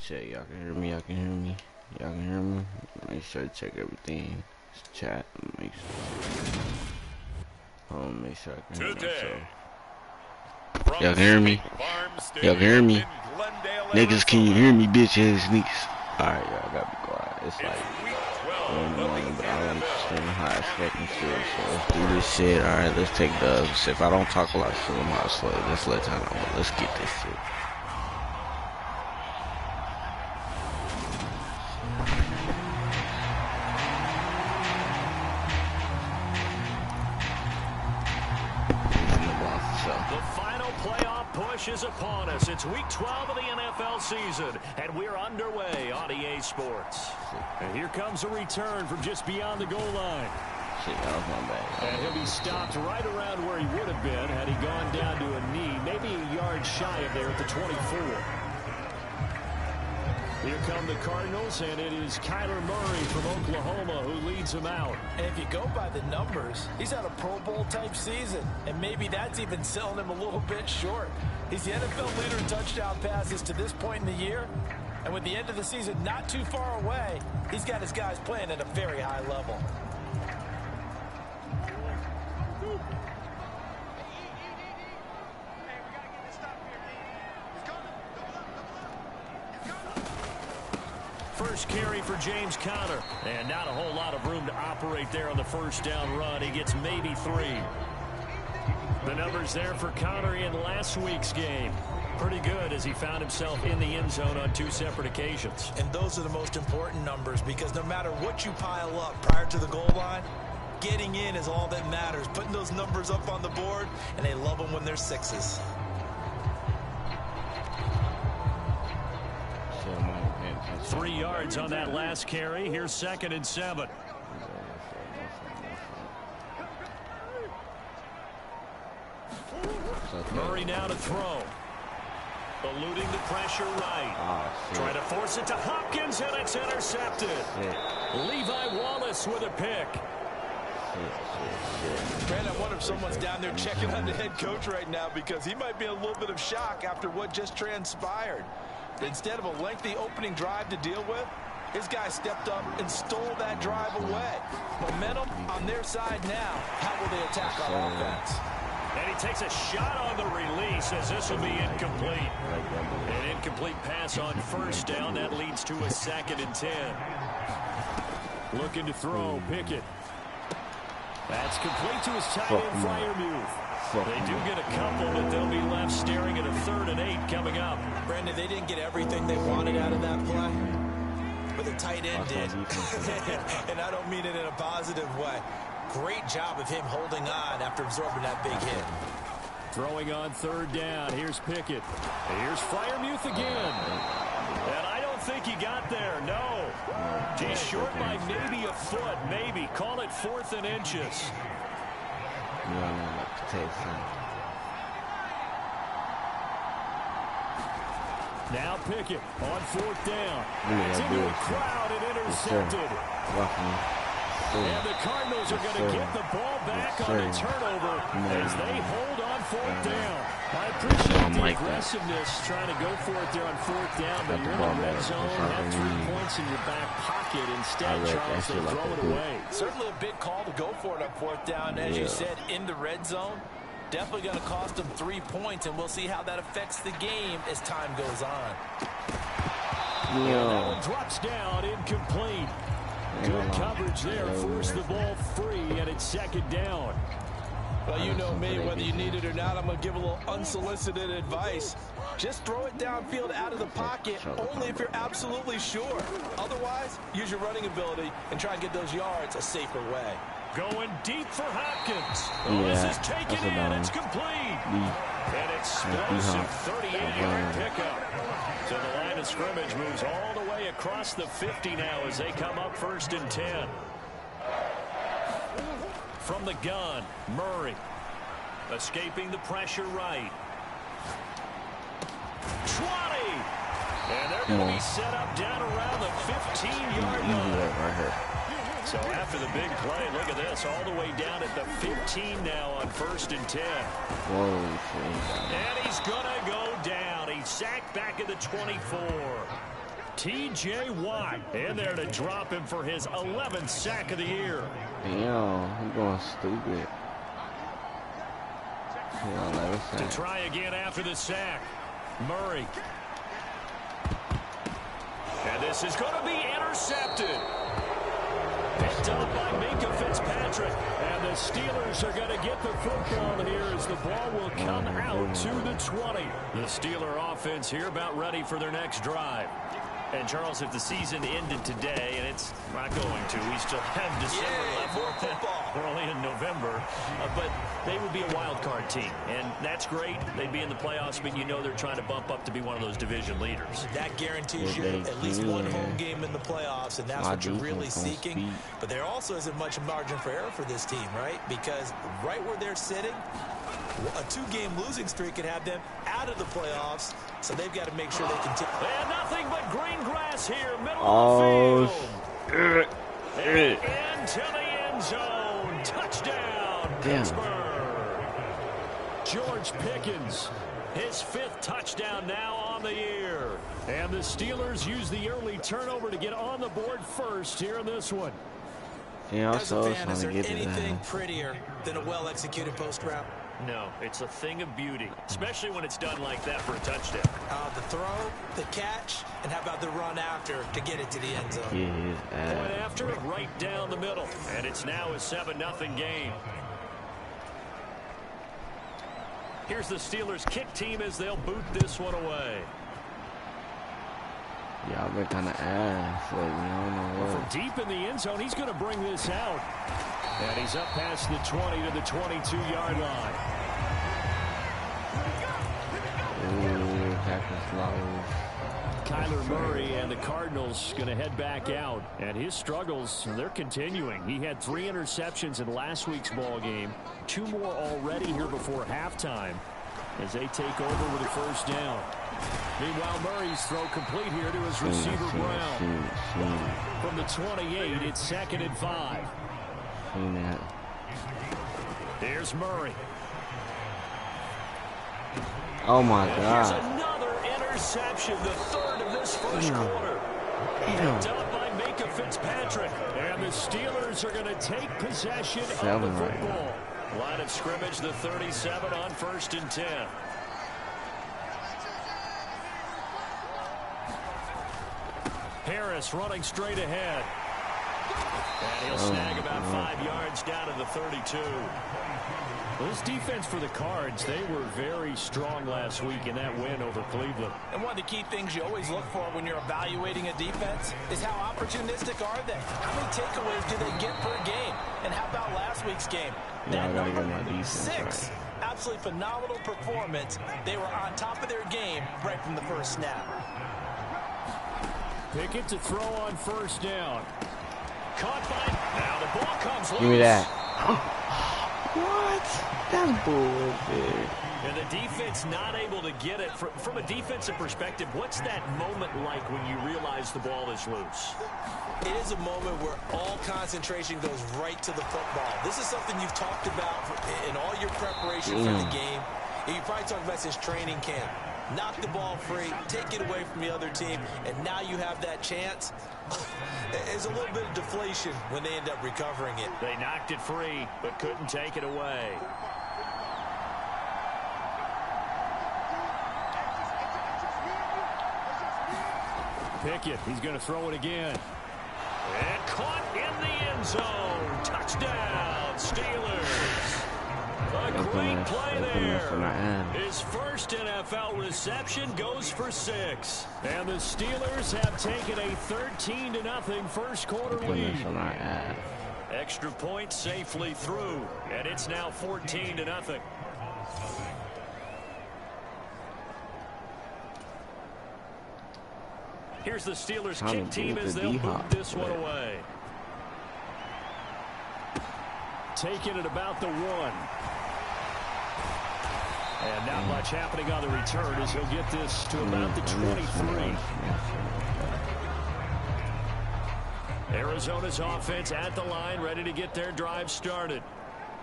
check. Y'all can hear me. Y'all can hear me. Y'all can hear me. Make sure to check everything. Chat. Make sure I can hear myself. Y'all can hear me? Y'all can hear me? Niggas, can you hear me, bitch ass niggas? Alright, y'all gotta be quiet. It's like 1 in the morning, but I understand hot as fucking shit. So let's do this shit. Alright, let's take dubs. If I don't talk a lot of shit, I'm hot as fuck. Let's let y'all know. Let's get this shit. Is upon us. It's week 12 of the NFL season, and we're underway on EA Sports. And here comes a return from just beyond the goal line. Shit, that was my bad. And he'll be stopped right around where he would have been had he gone down to a knee, maybe a yard shy of there at the 24. Here come the Cardinals, and it is Kyler Murray from Oklahoma who leads them out. And if you go by the numbers, he's had a Pro Bowl type season, and maybe that's even selling him a little bit short. He's the NFL leader in touchdown passes to this point in the year, and with the end of the season not too far away, he's got his guys playing at a very high level. First carry for James Conner, and not a whole lot of room to operate there on the first down run. He gets maybe 3. The numbers there for Conner in last week's game. Pretty good as he found himself in the end zone on 2 separate occasions. And those are the most important numbers because no matter what you pile up prior to the goal line, getting in is all that matters. Putting those numbers up on the board, and they love them when they're 6s. So 3 yards on that last carry. Here's 2nd and 7. Murray now to throw. Eluding the pressure right. Trying to force it to Hopkins, and it's intercepted. Levi Wallace with a pick. Brandon, I wonder if someone's down there checking on the head coach right now because he might be in a little bit of shock after what just transpired. Instead of a lengthy opening drive to deal with, his guy stepped up and stole that drive away. Momentum on their side now. How will they attack on offense? And he takes a shot on the release as this will be incomplete. An incomplete pass on first down. That leads to a 2nd and 10. Looking to throw, Pickett. That's complete to his tight end, Freiermuth. They do get a couple, but they'll be left staring at a 3rd and 8 coming up. Brandon, they didn't get everything they wanted out of that play, but the tight end did. And I don't mean it in a positive way. Great job of him holding on after absorbing that big hit. Throwing on 3rd down. Here's Pickett. Here's Freiermuth again. And I don't think he got there. No. He's short by maybe a foot. Maybe. Call it 4th and inches. Now Pickett on 4th down. It's into a crowd and intercepted. And the Cardinals are going to get the ball back on a turnover as they hold on 4th down. I appreciate the aggressiveness trying to go for it there on 4th down, but you're in the red zone, have 3 points in your back pocket. Instead, Charles, they throw it away. Certainly a big call to go for it on 4th down, as you said, in the red zone. Definitely going to cost them 3 points, and we'll see how that affects the game as time goes on. That one drops down, incomplete. Good coverage there, forced the ball free, and it's 2nd down. Well, you know me, whether you need it or not, I'm going to give a little unsolicited advice. Just throw it downfield out of the pocket, only if you're absolutely sure. Otherwise, use your running ability and try and get those yards a safer way. Going deep for Hopkins. This is taken in, it's complete. An explosive 38-yard pickup. So the line of scrimmage moves all the way across the 50 now as they come up 1st and 10. From the gun, Murray. Escaping the pressure right. 20. And they're going to be set up down around the 15-yard line. Right here. So after the big play, look at this, all the way down at the 15 now on 1st and 10. Whoa. And he's going to go down. He's sacked back at the 24. T.J. Watt in there to drop him for his 11th sack of the year. Damn, he's going stupid. To try again after the sack. Murray. And this is going to be intercepted. Picked up by Minka Fitzpatrick. And the Steelers are going to get the football here as the ball will come out to the 20. The Steeler offense here about ready for their next drive. And, Charles, if the season ended today, and it's not going to, we still have December left. More football. We're only in November. But they would be a wild card team. And that's great. They'd be in the playoffs, but you know they're trying to bump up to be one of those division leaders. That guarantees you at least one home game in the playoffs, and that's what you're really seeking. But there also isn't much margin for error for this team, right? Because right where they're sitting, a 2-game losing streak could have them out of the playoffs, so they've got to make sure they continue. And nothing but green grass here, middle of the field. And into the end zone. Touchdown, Pittsburgh. George Pickens, his 5th touchdown now on the year. And the Steelers use the early turnover to get on the board first here in this one. Yeah, as a fan, is there anything prettier than a well-executed post route? No, it's a thing of beauty, especially when it's done like that for a touchdown. The throw, the catch, and how about the run after to get it to the end zone? Point after, right down the middle. And it's now a 7-0 game. Here's the Steelers kick team as they'll boot this one away. Yeah, I've been kind of ass. Like, I don't know what. From deep in the end zone, he's going to bring this out. And he's up past the 20 to the 22-yard line. Ooh, tackle's low. Kyler Murray and the Cardinals going to head back out. And his struggles, they're continuing. He had 3 interceptions in last week's ball game. 2 more already here before halftime as they take over with a first down. Meanwhile, Murray's throw complete here to his receiver, Brown. From the 28, it's 2nd and 5. Here's Murray. Oh my God. Here's another interception, the 3rd of this first quarter. Picked up by Minka Fitzpatrick. And the Steelers are going to take possession of the football. Line of scrimmage, the 37 on 1st and 10. Harris running straight ahead. And he'll snag about 5 yards down to the 32. Well, this defense for the Cards, they were very strong last week in that win over Cleveland. And one of the key things you always look for when you're evaluating a defense is how opportunistic are they? How many takeaways do they get per game? And how about last week's game? That number, 6. Absolutely phenomenal performance. They were on top of their game right from the first snap. Pickett to throw on 1st down. Caught by. Now the ball comes loose. Give me that. What? That's bullshit. And the defense not able to get it. From a defensive perspective, what's that moment like when you realize the ball is loose? It is a moment where all concentration goes right to the football. This is something you've talked about in all your preparation for the game. And you probably talked about since training camp. Knock the ball free, take it away from the other team, and now you have that chance. There's a little bit of deflation when they end up recovering it. They knocked it free, but couldn't take it away. Pickett, he's going to throw it again. And caught in the end zone. Touchdown, Steelers. A great play there. His first NFL reception goes for 6. And the Steelers have taken a 13-0 first quarter lead. Extra point safely through. And it's now 14-0. Here's the Steelers kick team as they'll boot this one away. Taking it about the 1. And not much happening on the return as he'll get this to about the 23. Arizona's offense at the line, ready to get their drive started.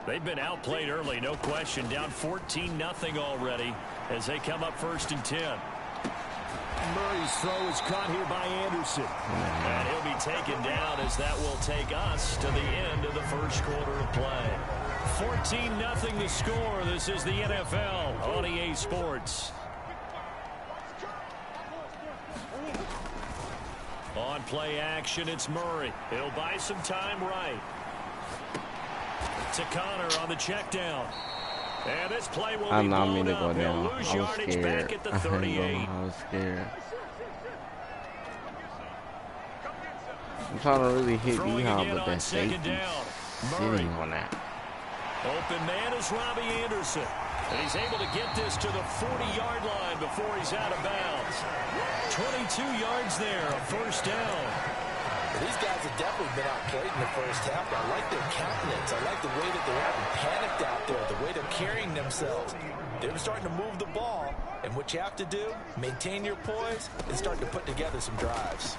They've been outplayed early, no question. Down 14-0 already as they come up 1st and 10. Murray's throw is caught here by Anderson. And he'll be taken down as that will take us to the end of the first quarter of play. 14-0 the score. This is the NFL on EA Sports. On play action, it's Murray. He'll buy some time right. To Connor on the check down. And this play will be blown up. He'll lose yardage back at the 38. I was scared. I'm trying to really hit Ejun, but that safety sitting on that. Open man is Robbie Anderson. And he's able to get this to the 40-yard line before he's out of bounds. 22 yards there, a first down. These guys have definitely been outplayed in the first half. I like their countenance. I like the way that they haven't panicked out there, the way they're carrying themselves. They're starting to move the ball. And what you have to do, maintain your poise and start to put together some drives.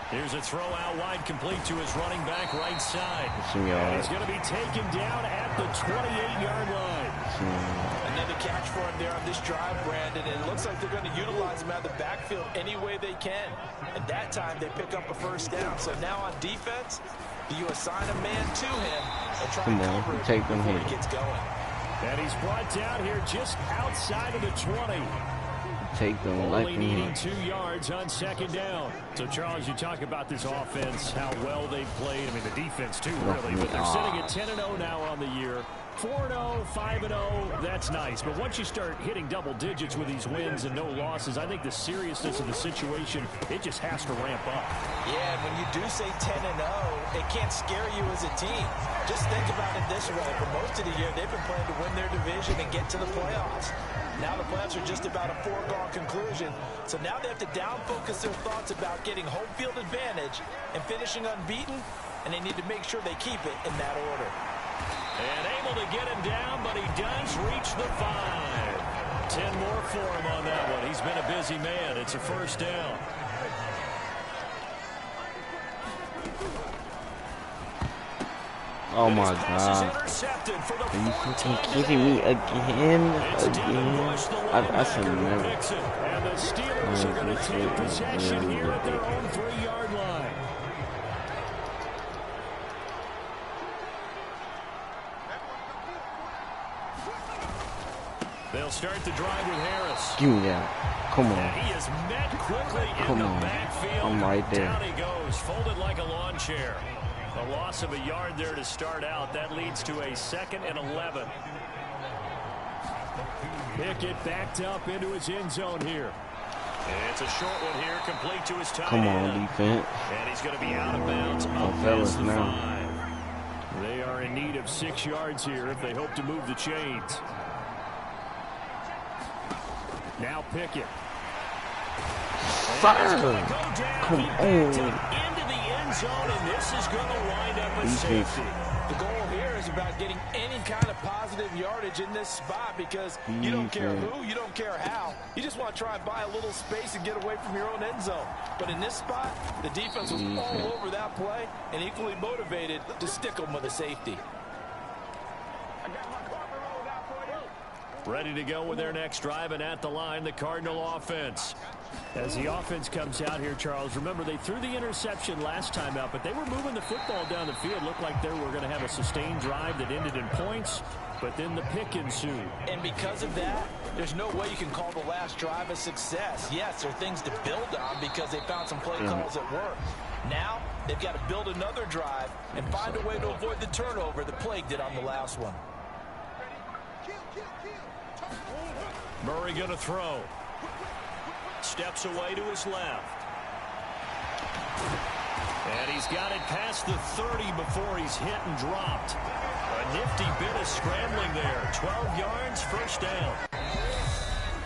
Here's a throw out wide, complete to his running back right side. And he's going to be taken down at the 28-yard line. Another catch for him there on this drive, Brandon. And it looks like they're going to utilize him out of the backfield any way they can. And that time they pick up a first down. So now on defense, do you assign a man to him and try to cover it before he gets going? And he's brought down here just outside of the 20. Take them only needing 2 yards on second down. So, Charles, you talk about this offense, how well they've played. I mean, the defense, too, really. But they're sitting at 10-0 now on the year. 4-0, 5-0, that's nice. But once you start hitting double digits with these wins and no losses, I think the seriousness of the situation, it just has to ramp up. Yeah, and when you do say 10-0, it can't scare you as a team. Just think about it this way. For most of the year, they've been playing to win their division and get to the playoffs. Now the playoffs are just about a foregone conclusion. So now they have to down-focus their thoughts about getting home field advantage and finishing unbeaten, and they need to make sure they keep it in that order. And able to get him down, but he does reach the 5. 10 more for him on that one. He's been a busy man. It's a first down. Oh my God. Are you fucking kidding me again? I should never. And the Steelers are going to take possession here at their own 3-yard line. They'll start the drive with Harris. Give me that. Come on. And he is met quickly in the backfield. I'm right there. Down he goes, folded like a lawn chair. A loss of a yard there to start out. That leads to a 2nd and 11. Pickett backed up into his end zone here. And it's a short one here, complete to his tight Come end. on, defense. And he's going to be out of bounds. Fellas now. 5. They are in need of 6 yards here if they hope to move the chains. Now Pickett. Fire! Come on. Zone, and this is going to wind up a safety. The goal here is about getting any kind of positive yardage in this spot because you don't care who, you don't care how. You just want to try and buy a little space and get away from your own end zone. But in this spot, the defense was all over that play and equally motivated to stick them with a safety. Ready to go with their next drive, and at the line, the Cardinal offense. As the offense comes out here, Charles, remember they threw the interception last time out, but they were moving the football down the field. Looked like they were going to have a sustained drive that ended in points, but then the pick ensued. And because of that, there's no way you can call the last drive a success. Yes, there are things to build on because they found some play calls that worked. Now, they've got to build another drive and find a way to avoid the turnover that plagued it on the last one. Murray going to throw. Steps away to his left. And he's got it past the 30 before he's hit and dropped. A nifty bit of scrambling there. 12 yards, first down.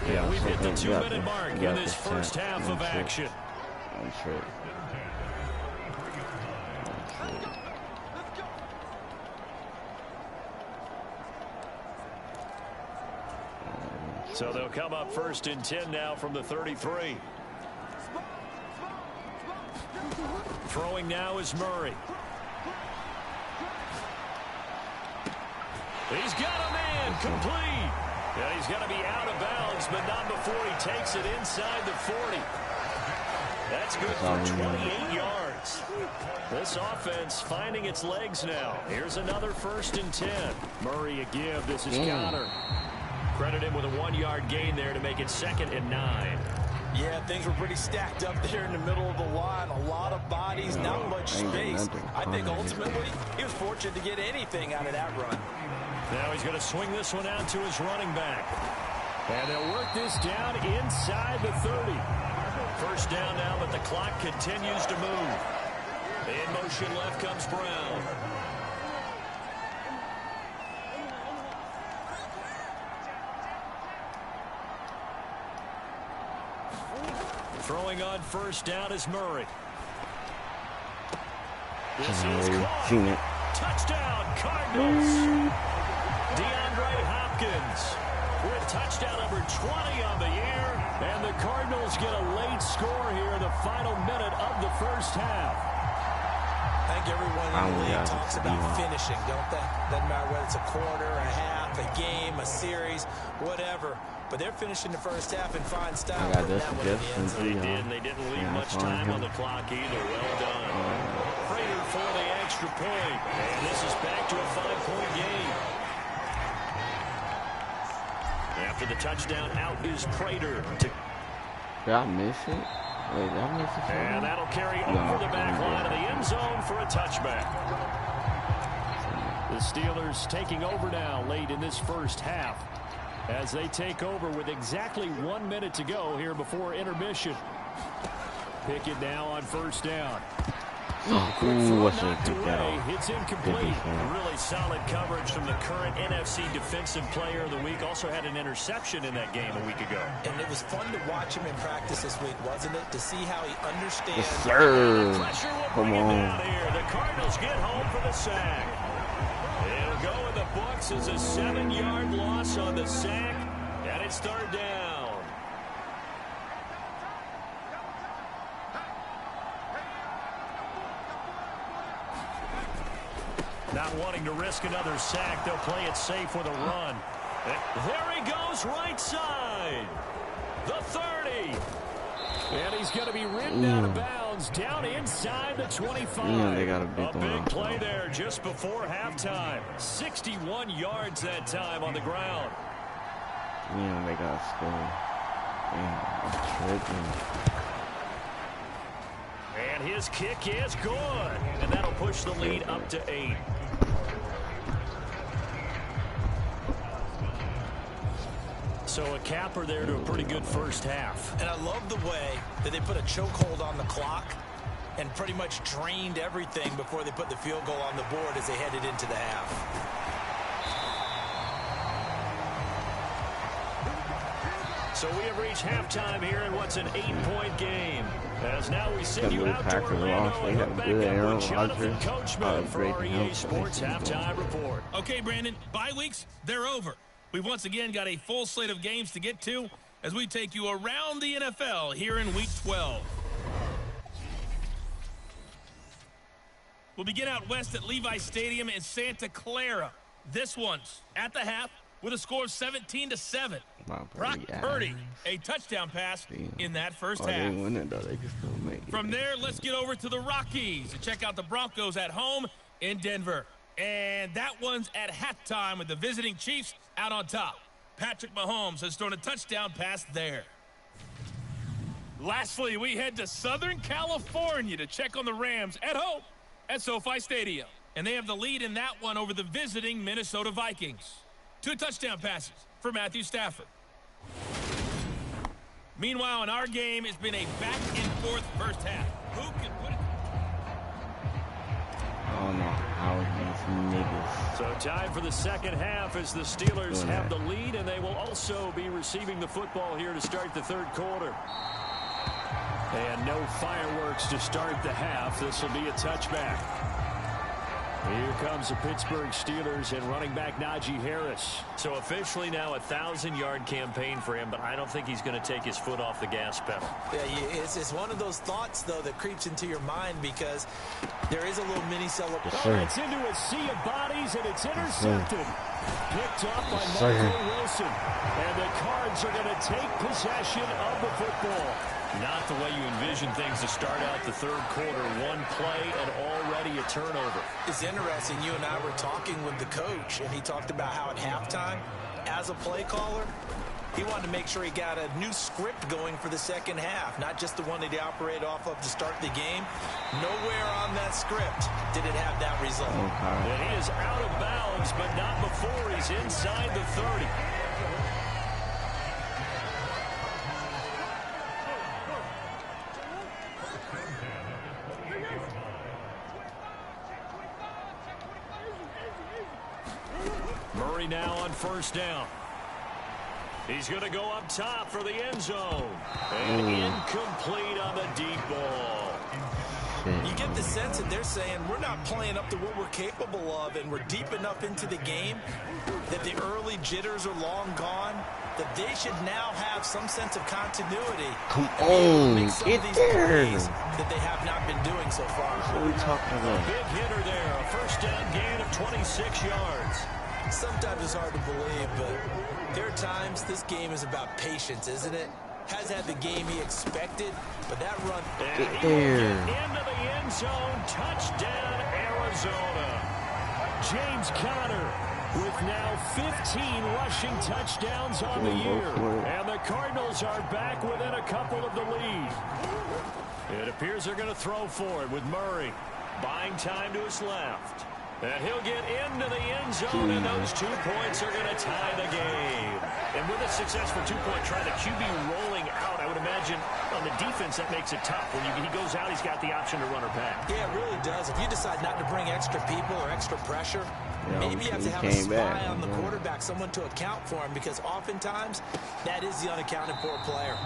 Yeah, we've hit the 2-minute mark in this first half of action. That's right. So they'll come up 1st and 10 now from the 33. Throwing now is Murray. He's got a man complete. And he's going to be out of bounds but not before he takes it inside the 40. That's good for 28 yards. This offense finding its legs now. Here's another 1st and 10. Murray a give. This is Connor. Credit him with a 1-yard gain there to make it 2nd and 9. Yeah, things were pretty stacked up there in the middle of the line. A lot of bodies, not much space. I think ultimately he was fortunate to get anything out of that run. Now he's going to swing this one out to his running back. And they'll work this down inside the 30. 1st down now, but the clock continues to move. In motion left comes Brown. Throwing on 1st down is Murray. This is caught. Touchdown, Cardinals. DeAndre Hopkins with touchdown number 20 on the year. And the Cardinals get a late score here in the final minute of the 1st half. I think everyone in the league talks about finishing, don't they? Doesn't matter whether it's a quarter, a half, a game, a series, whatever. But they're finishing the 1st half in fine style. I got this suggestion. They didn't leave much time on the clock either. Well done. Prater for the extra point. And this is back to a 5-point game. After the touchdown, out is Prater. Did I miss it? Wait, did I miss it? And that'll carry over the back line of the end zone for a touchback. The Steelers taking over now late in this 1st half, as they take over with exactly 1 minute to go here before intermission. Pickett now on 1st down. What's it? It's incomplete. Really solid coverage from the current NFC Defensive Player of the Week. Also had an interception in that game a week ago. And it was fun to watch him in practice this week, wasn't it? To see how he understands. Yes, sir. Pressure will bring him down here. The Cardinals get home for the sack. It'll go in the books as a 7-yard loss on the sack, and it's 3rd down. Not wanting to risk another sack, they'll play it safe with a run. There he goes, right side. The 30. And he's going to be ridden out of bounds down inside the 25. Yeah, they got a big play there just before halftime. 61 yards that time on the ground. Yeah, they got a score. And his kick is good. And that'll push the lead up to 8. So a capper there to a pretty good 1st half. And I love the way that they put a chokehold on the clock and pretty much drained everything before they put the field goal on the board as they headed into the half. So we have reached halftime here in what's an 8-point game. As now we send you out to Orlando and look back up with Jonathan Coachman for our EA Sports Halftime Report. Okay, Brandon, bye weeks, they're over. We've once again got a full slate of games to get to as we take you around the NFL here in Week 12. We'll begin out west at Levi Stadium in Santa Clara. This one's at the half with a score of 17-7. Brock Purdy, a touchdown pass in that 1st half. They win it, though. They can still make it. From there, let's get over to the Rockies to check out the Broncos at home in Denver. And that one's at halftime with the visiting Chiefs out on top. Patrick Mahomes has thrown a touchdown pass there. Lastly, we head to Southern California to check on the Rams at home at SoFi Stadium. And they have the lead in that one over the visiting Minnesota Vikings. 2 touchdown passes for Matthew Stafford. Meanwhile, in our game, it's been a back-and-forth 1st half. Who can put it? Oh, no. How are these niggas? So time for the 2nd half as the Steelers have the lead, and they will also be receiving the football here to start the 3rd quarter. And no fireworks to start the half. This will be a touchback. Here comes the Pittsburgh Steelers and running back Najee Harris. So officially now a 1,000-yard campaign for him, but I don't think he's going to take his foot off the gas pedal. Yeah, it's one of those thoughts, though, that creeps into your mind because there is a little mini celebration. It's into a sea of bodies, and it's intercepted. Picked up by Michael Wilson. And the Cards are going to take possession of the football. Not the way you envision things to start out the third quarter. One play and already a turnover. It's interesting. You and I were talking with the coach, and he talked about how at halftime, as a play caller, he wanted to make sure he got a new script going for the second half, not just the one that he operated off of to start the game. Nowhere on that script did it have that result. And he is out of bounds, but not before he's inside the 30. Murray now on first down. He's going to go up top for the end zone. And incomplete on the deep ball. You get the sense that they're saying we're not playing up to what we're capable of, and we're deep enough into the game that the early jitters are long gone, that they should now have some sense of continuity. Come on, get there. That they have not been doing so far. What are we talking about? A big hitter there. A first down gain of 26 yards. Sometimes it's hard to believe, but there are times this game is about patience, isn't it? Has had the game he expected, but that run... Get there. Into the end zone. Touchdown, Arizona. James Conner with now 15 rushing touchdowns on the year. And the Cardinals are back within a couple of the lead. It appears they're going to throw for it with Murray. Buying time to his left. And he'll get into the end zone, and those 2 points are going to tie the game. And with a successful two-point try, the QB rolling out, I would imagine on the defense that makes it tough. When he goes out, he's got the option to run or pass. Yeah, it really does. If you decide not to bring extra people or extra pressure, maybe you have to have a spy on the quarterback, someone to account for him, because oftentimes that is the unaccounted for player.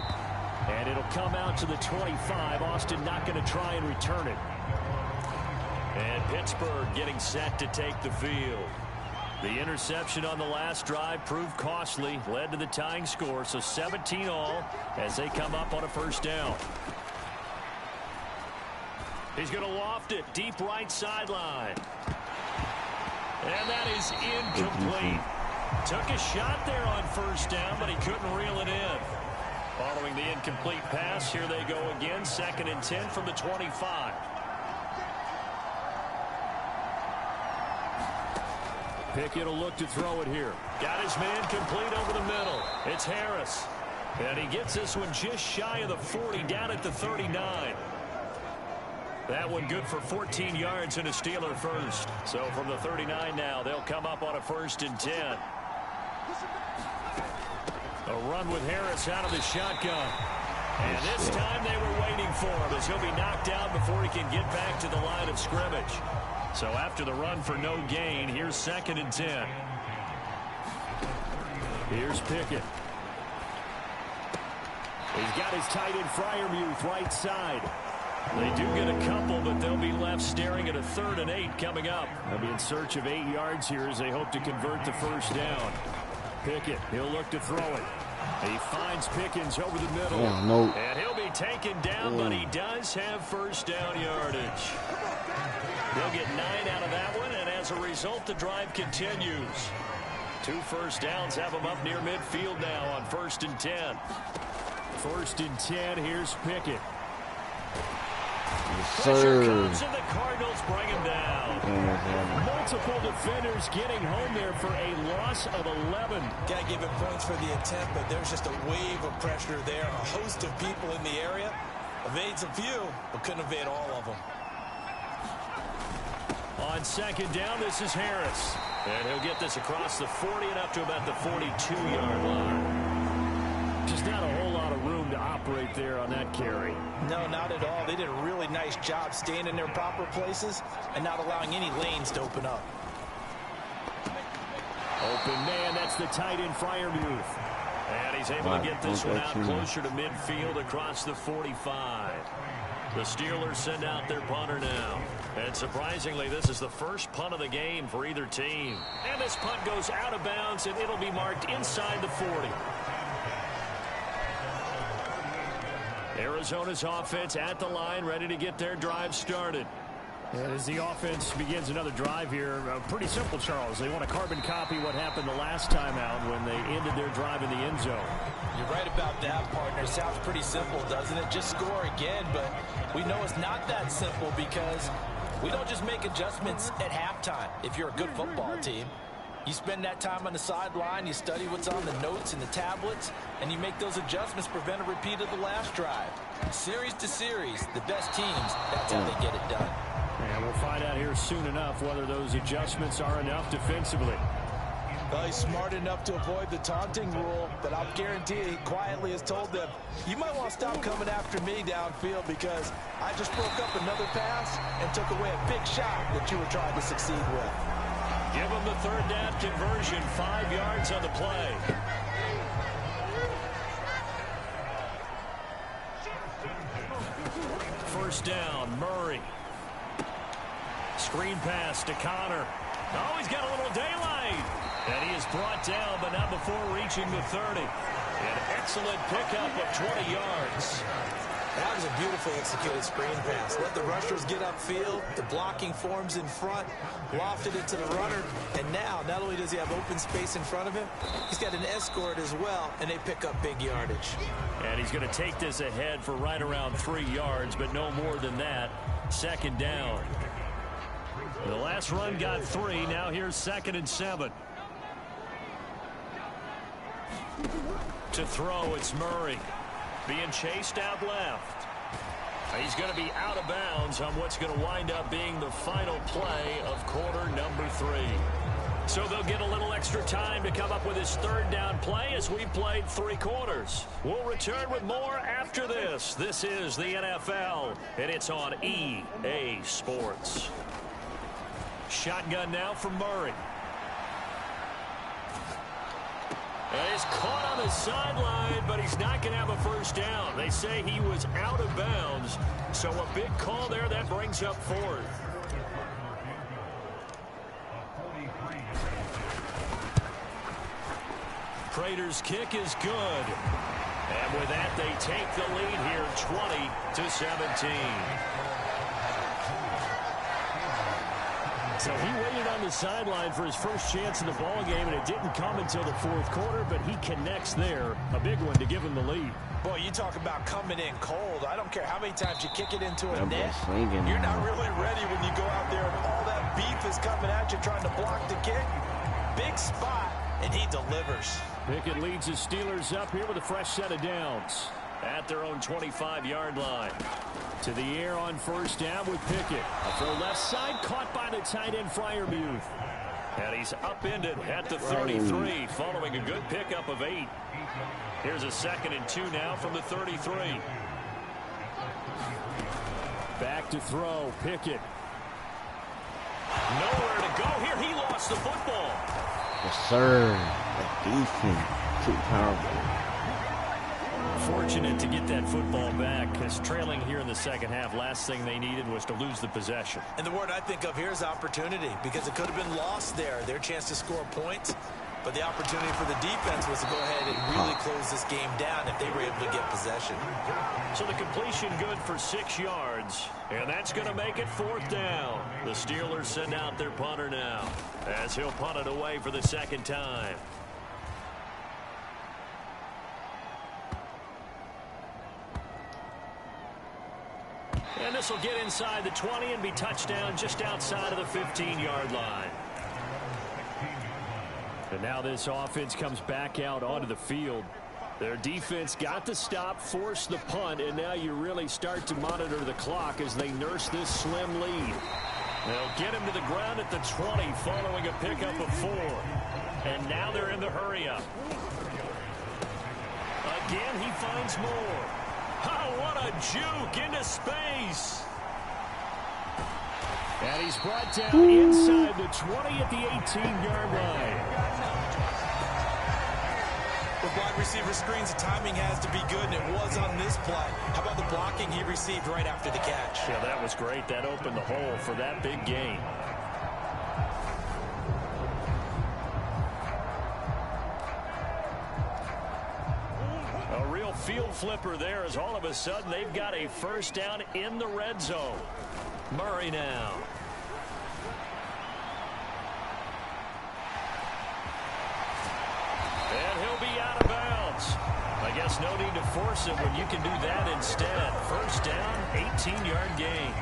And it'll come out to the 25. Austin not going to try and return it. And Pittsburgh getting set to take the field. The interception on the last drive proved costly, led to the tying score, so 17 all as they come up on a first down. He's going to loft it deep right sideline. And that is incomplete. Took a shot there on first down, but he couldn't reel it in. Following the incomplete pass, here they go again, 2nd and 10 from the 25. Pickett will look to throw it here. Got his man complete over the middle. It's Harris. And he gets this one just shy of the 40, down at the 39. That one good for 14 yards and a Steeler first. So from the 39 now, they'll come up on a 1st and 10. A run with Harris out of the shotgun. And this time they were waiting for him as he'll be knocked out before he can get back to the line of scrimmage. So after the run for no gain, here's 2nd and 10. Here's Pickett. He's got his tight end Freiermuth right side. They do get a couple, but they'll be left staring at a 3rd and 8 coming up. They'll be in search of 8 yards here as they hope to convert the first down. Pickett, he'll look to throw it. He finds Pickens over the middle. Oh, no. And he'll be taken down, but he does have first down yardage. They'll get 9 out of that one, and as a result, the drive continues. 2 first downs have them up near midfield now on 1st and 10. 1st and 10, here's Pickett. Pressure comes, and the Cardinals bring him down. Multiple defenders getting home there for a loss of 11. Got to give him points for the attempt, but there's just a wave of pressure there. A host of people in the area. Evades a few, but couldn't evade all of them. On 2nd down, this is Harris. And he'll get this across the 40 and up to about the 42-yard line. Just not a whole lot of room to operate there on that carry. No, not at all. They did a really nice job staying in their proper places and not allowing any lanes to open up. Open man, that's the tight end Freiermuth. And he's able to get this one out closer to midfield across the 45. The Steelers send out their punter now. And surprisingly, this is the first punt of the game for either team. And this punt goes out of bounds, and it'll be marked inside the 40. Arizona's offense at the line, ready to get their drive started. And as the offense begins another drive here, pretty simple, Charles. They want to carbon copy what happened the last time out when they ended their drive in the end zone. You're right about that, partner. Sounds pretty simple, doesn't it? Just score again, but we know it's not that simple because we don't just make adjustments at halftime. If you're a good football team, you spend that time on the sideline, you study what's on the notes and the tablets, and you make those adjustments to prevent a repeat of the last drive. Series to series, the best teams, that's how they get it done. And we'll find out here soon enough whether those adjustments are enough defensively. Well, he's smart enough to avoid the taunting rule, but I'll guarantee he quietly has told them, you might want to stop coming after me downfield because I just broke up another pass and took away a big shot that you were trying to succeed with. Give him the third down conversion, 5 yards on the play. First down, Murray. Screen pass to Connor. Oh, he's got a little daylight. And he is brought down, but not before reaching the 30. An excellent pickup of 20 yards. That was a beautifully executed screen pass. Let the rushers get upfield. The blocking forms in front. Lofted it to the runner. And now, not only does he have open space in front of him, he's got an escort as well, and they pick up big yardage. And he's going to take this ahead for right around 3 yards, but no more than that. Second down. The last run got 3. Now here's 2nd and 7. To throw, it's Murray. Being chased out left. He's going to be out of bounds on what's going to wind up being the final play of quarter number 3. So they'll get a little extra time to come up with his third down play as we played 3 quarters. We'll return with more after this. This is the NFL, and it's on EA Sports. Shotgun now from Murray. And he's caught on the sideline, but he's not going to have a first down. They say he was out of bounds, so a big call there that brings up 4th. Prater's kick is good. And with that, they take the lead here 20-17. So he waited on the sideline for his first chance in the ball game, and it didn't come until the 4th quarter, but he connects there. A big one to give him the lead. Boy, you talk about coming in cold. I don't care how many times you kick it into a net. You're not really ready when you go out there and all that beef is coming at you trying to block the kick. Big spot, and he delivers. Pickett leads the Steelers up here with a fresh set of downs at their own 25-yard line. To the air on first down with Pickett. A throw left side, caught by the tight end Freiermuth. And he's upended at the 33, following a good pickup of 8. Here's a 2nd and 2 now from the 33. Back to throw, Pickett. Nowhere to go here. He lost the football. Yes, sir. That defense, too powerful. Fortunate to get that football back, because trailing here in the second half, last thing they needed was to lose the possession. And the word I think of here is opportunity, because it could have been lost there. Their chance to score points, but the opportunity for the defense was to go ahead and really close this game down if they were able to get possession. So the completion good for 6 yards, and that's going to make it 4th down. The Steelers send out their punter now, as he'll punt it away for the 2nd time. And this will get inside the 20 and be touchdown just outside of the 15-yard line. And now this offense comes back out onto the field. Their defense got the stop, forced the punt, and now you really start to monitor the clock as they nurse this slim lead. They'll get him to the ground at the 20 following a pickup of 4. And now they're in the hurry-up. Again, he finds more. Oh, what a juke into space. And he's brought down inside the 20 at the 18-yard line. With wide receiver screens, the timing has to be good, and it was on this play. How about the blocking he received right after the catch? Yeah, that was great. That opened the hole for that big gain. A real field flipper there, as all of a sudden they've got a first down in the red zone. Murray now. And he'll be out of bounds. I guess no need to force it when you can do that instead. First down, 18-yard gain.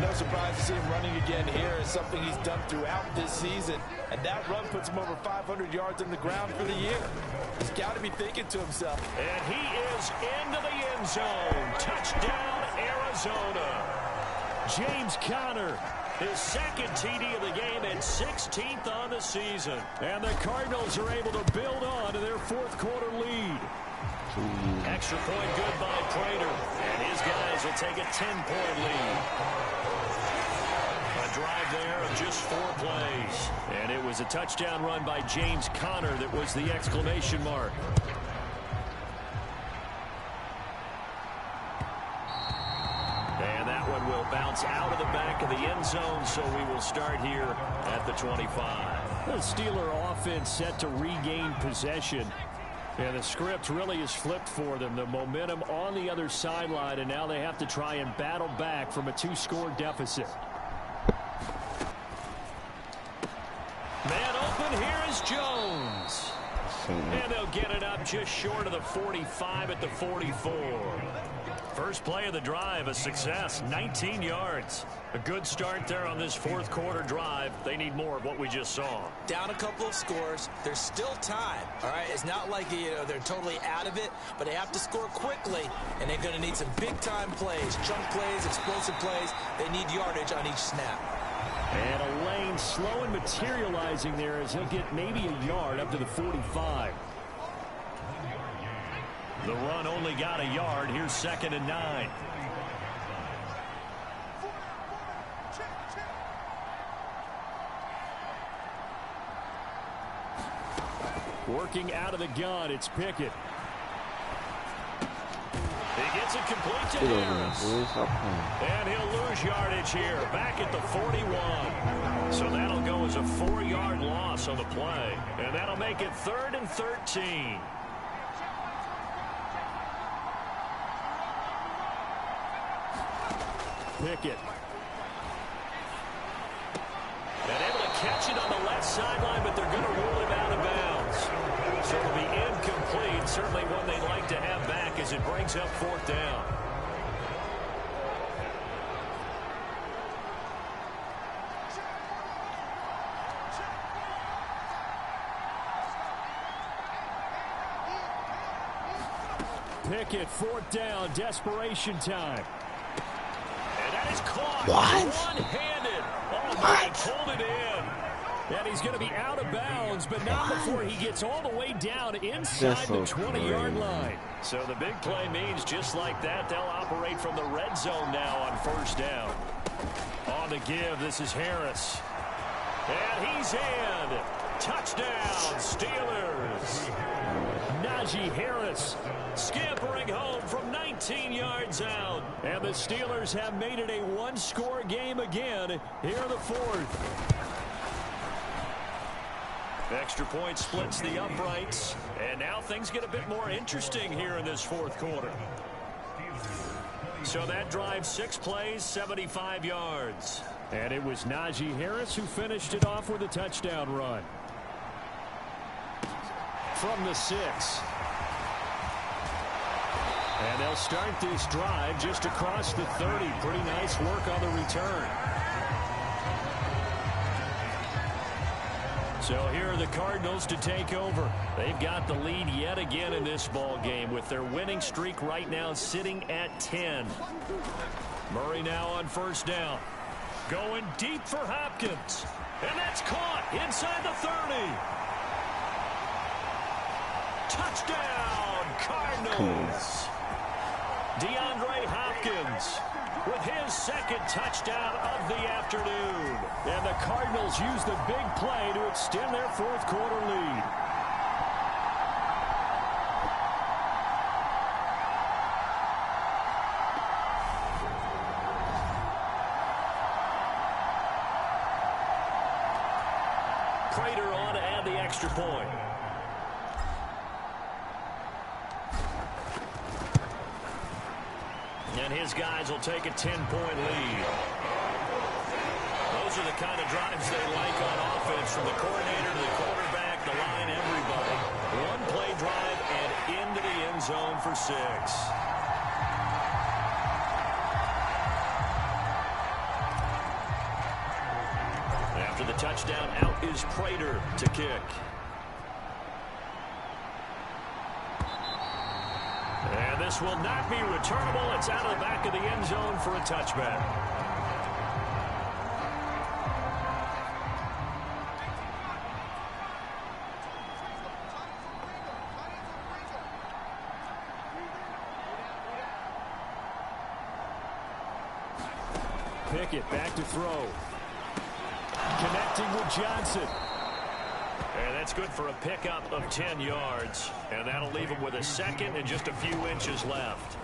No surprise to see him running again here. It's something he's done throughout this season. And that run puts him over 500 yards on the ground for the year. He's got to be thinking to himself. And he is into the end zone. Touchdown, Arizona. James Conner, his second TD of the game and 16th on the season. And the Cardinals are able to build on to their fourth quarter lead. Extra point good by Prater. And his guys will take a 10-point lead. A drive there of just 4 plays. And it was a touchdown run by James Conner that was the exclamation mark. And that one will bounce out of the back of the end zone, so we will start here at the 25. The Steeler offense set to regain possession. And the script really is flipped for them. The momentum on the other sideline, and now they have to try and battle back from a 2-score deficit. Man open, here is Jones. And they'll get it up just short of the 45 at the 44. First play of the drive, a success, 19 yards. A good start there on this fourth quarter drive. They need more of what we just saw. Down a couple of scores. There's still time. All right, it's not like they're totally out of it, but they have to score quickly, and they're going to need some big-time plays, chunk plays, explosive plays. They need yardage on each snap. And a lane slow and materializing there as he'll get maybe a yard up to the 45. The run only got a yard. Here's 2nd and 9. Working out of the gun, it's Pickett. He gets it complete to Harris. And he'll lose yardage here, back at the 41. So that'll go as a 4-yard loss on the play. And that'll make it 3rd and 13. Pickett. And able to catch it on the left sideline, but they're going to rule him out of bounds. So it'll be incomplete. Certainly one they'd like to have back as it brings up 4th down. Pickett, 4th down, desperation time. And that is caught. One-handed. Oh, my, pulled it in. And he's going to be out of bounds, but not before he gets all the way down inside the 20-yard line. So the big play means just like that, they'll operate from the red zone now on 1st down. On the give, this is Harris. And he's in. Touchdown, Steelers. Najee Harris scampering home from 19 yards out. And the Steelers have made it a 1-score game again here in the 4th. Extra point splits the uprights. And now things get a bit more interesting here in this 4th quarter. So that drive, 6 plays, 75 yards. And it was Najee Harris who finished it off with a touchdown run. From the 6. And they'll start this drive just across the 30. Pretty nice work on the return. So here are the Cardinals to take over. They've got the lead yet again in this ball game with their winning streak right now sitting at 10. Murray now on 1st down. Going deep for Hopkins. And that's caught inside the 30. Touchdown, Cardinals. DeAndre Hopkins with his 2nd touchdown of the afternoon. And the Cardinals use the big play to extend their 4th quarter lead. Prater on to add the extra point. And his guys will take a 10-point lead. Those are the kind of drives they like on offense, from the coordinator to the quarterback, the line, everybody. One play drive and into the end zone for 6. After the touchdown, out is Prater to kick. And this will not be returnable. It's out of the back of the end zone for a touchback. Pickett back to throw. Connecting with Johnson. And that's good for a pickup of 10 yards. And that'll leave him with a second and just a few inches left.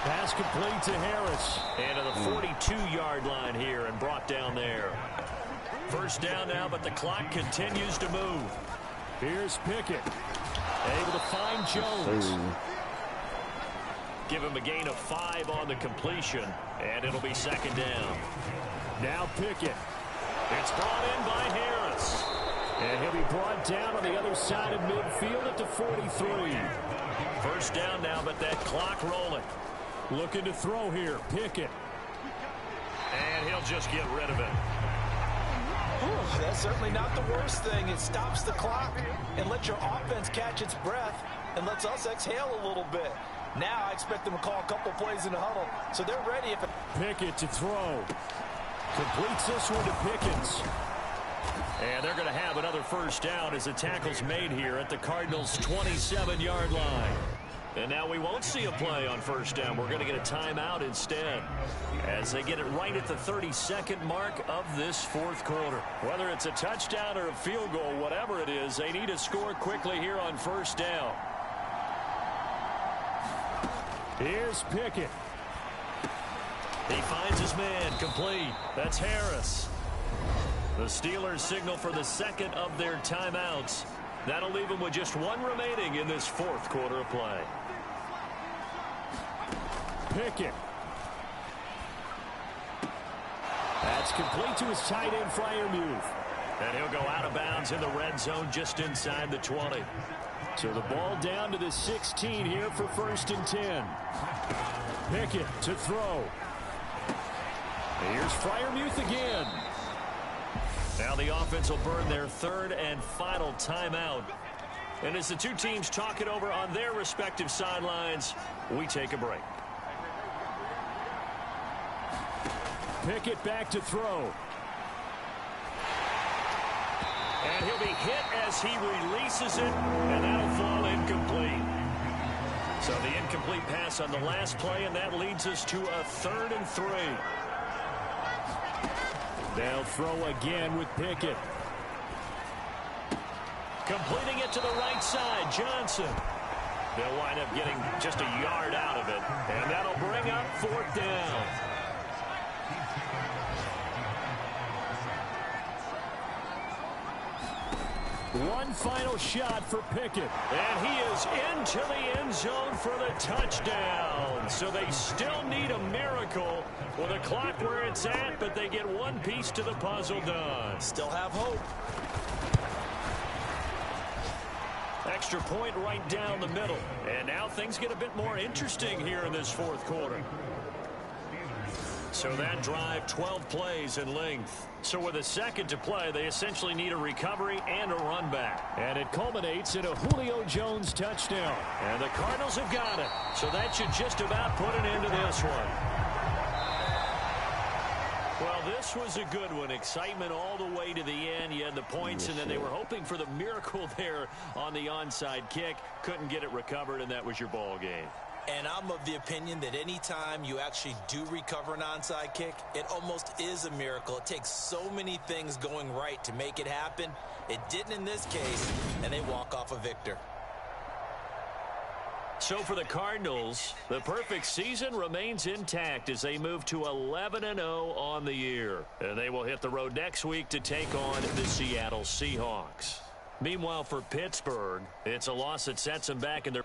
Pass complete to Harris. And to the 42-yard line here and brought down there. First down now, but the clock continues to move. Here's Pickett. Able to find Jones. Give him a gain of 5 on the completion. And it'll be second down. Now Pickett. It's brought in by Harris. And he'll be brought down on the other side of midfield at the 43. First down now, but that clock rolling. Looking to throw here. Pickett. And he'll just get rid of it. Ooh, that's certainly not the worst thing. It stops the clock and lets your offense catch its breath and lets us exhale a little bit. Now I expect them to call a couple plays in the huddle, so they're ready. If Pickett to throw. Completes this one to Pickens. And they're going to have another first down as the tackle's made here at the Cardinals' 27-yard line. And now we won't see a play on first down. We're going to get a timeout instead as they get it right at the 32nd mark of this fourth quarter. Whether it's a touchdown or a field goal, whatever it is, they need to score quickly here on first down. Here's Pickett. He finds his man, complete. That's Harris. The Steelers signal for the second of their timeouts. That'll leave them with just one remaining in this fourth quarter of play. Pickett. That's complete to his tight end, Freiermuth. And he'll go out of bounds in the red zone just inside the 20. So the ball down to the 16 here for first and 10. Pickett to throw. Here's Freiermuth again. Now the offense will burn their third and final timeout. And as the two teams talk it over on their respective sidelines, we take a break. Pickett back to throw. And he'll be hit as he releases it, and that'll fall incomplete. So the incomplete pass on the last play, and that leads us to a 3rd and 3. They'll throw again with Pickett. Completing it to the right side, Johnson. They'll wind up getting just a yard out of it, and that'll bring up 4th down. One final shot for Pickett. And he is into the end zone for the touchdown. So they still need a miracle with a clock where it's at, but they get one piece to the puzzle done. Still have hope. Extra point right down the middle. And now things get a bit more interesting here in this fourth quarter. So that drive, 12 plays in length. So with a second to play, they essentially need a recovery and a run back. And it culminates in a Julio Jones touchdown. And the Cardinals have got it. So that should just about put an end to this one. Well, this was a good one. Excitement all the way to the end. You had the points, and then they were hoping for the miracle there on the onside kick. Couldn't get it recovered, and that was your ball game. And I'm of the opinion that any time you actually do recover an onside kick, it almost is a miracle. It takes so many things going right to make it happen. It didn't in this case, and they walk off a victor. So for the Cardinals, the perfect season remains intact as they move to 11-0 on the year. And they will hit the road next week to take on the Seattle Seahawks. Meanwhile, for Pittsburgh, it's a loss that sets them back in their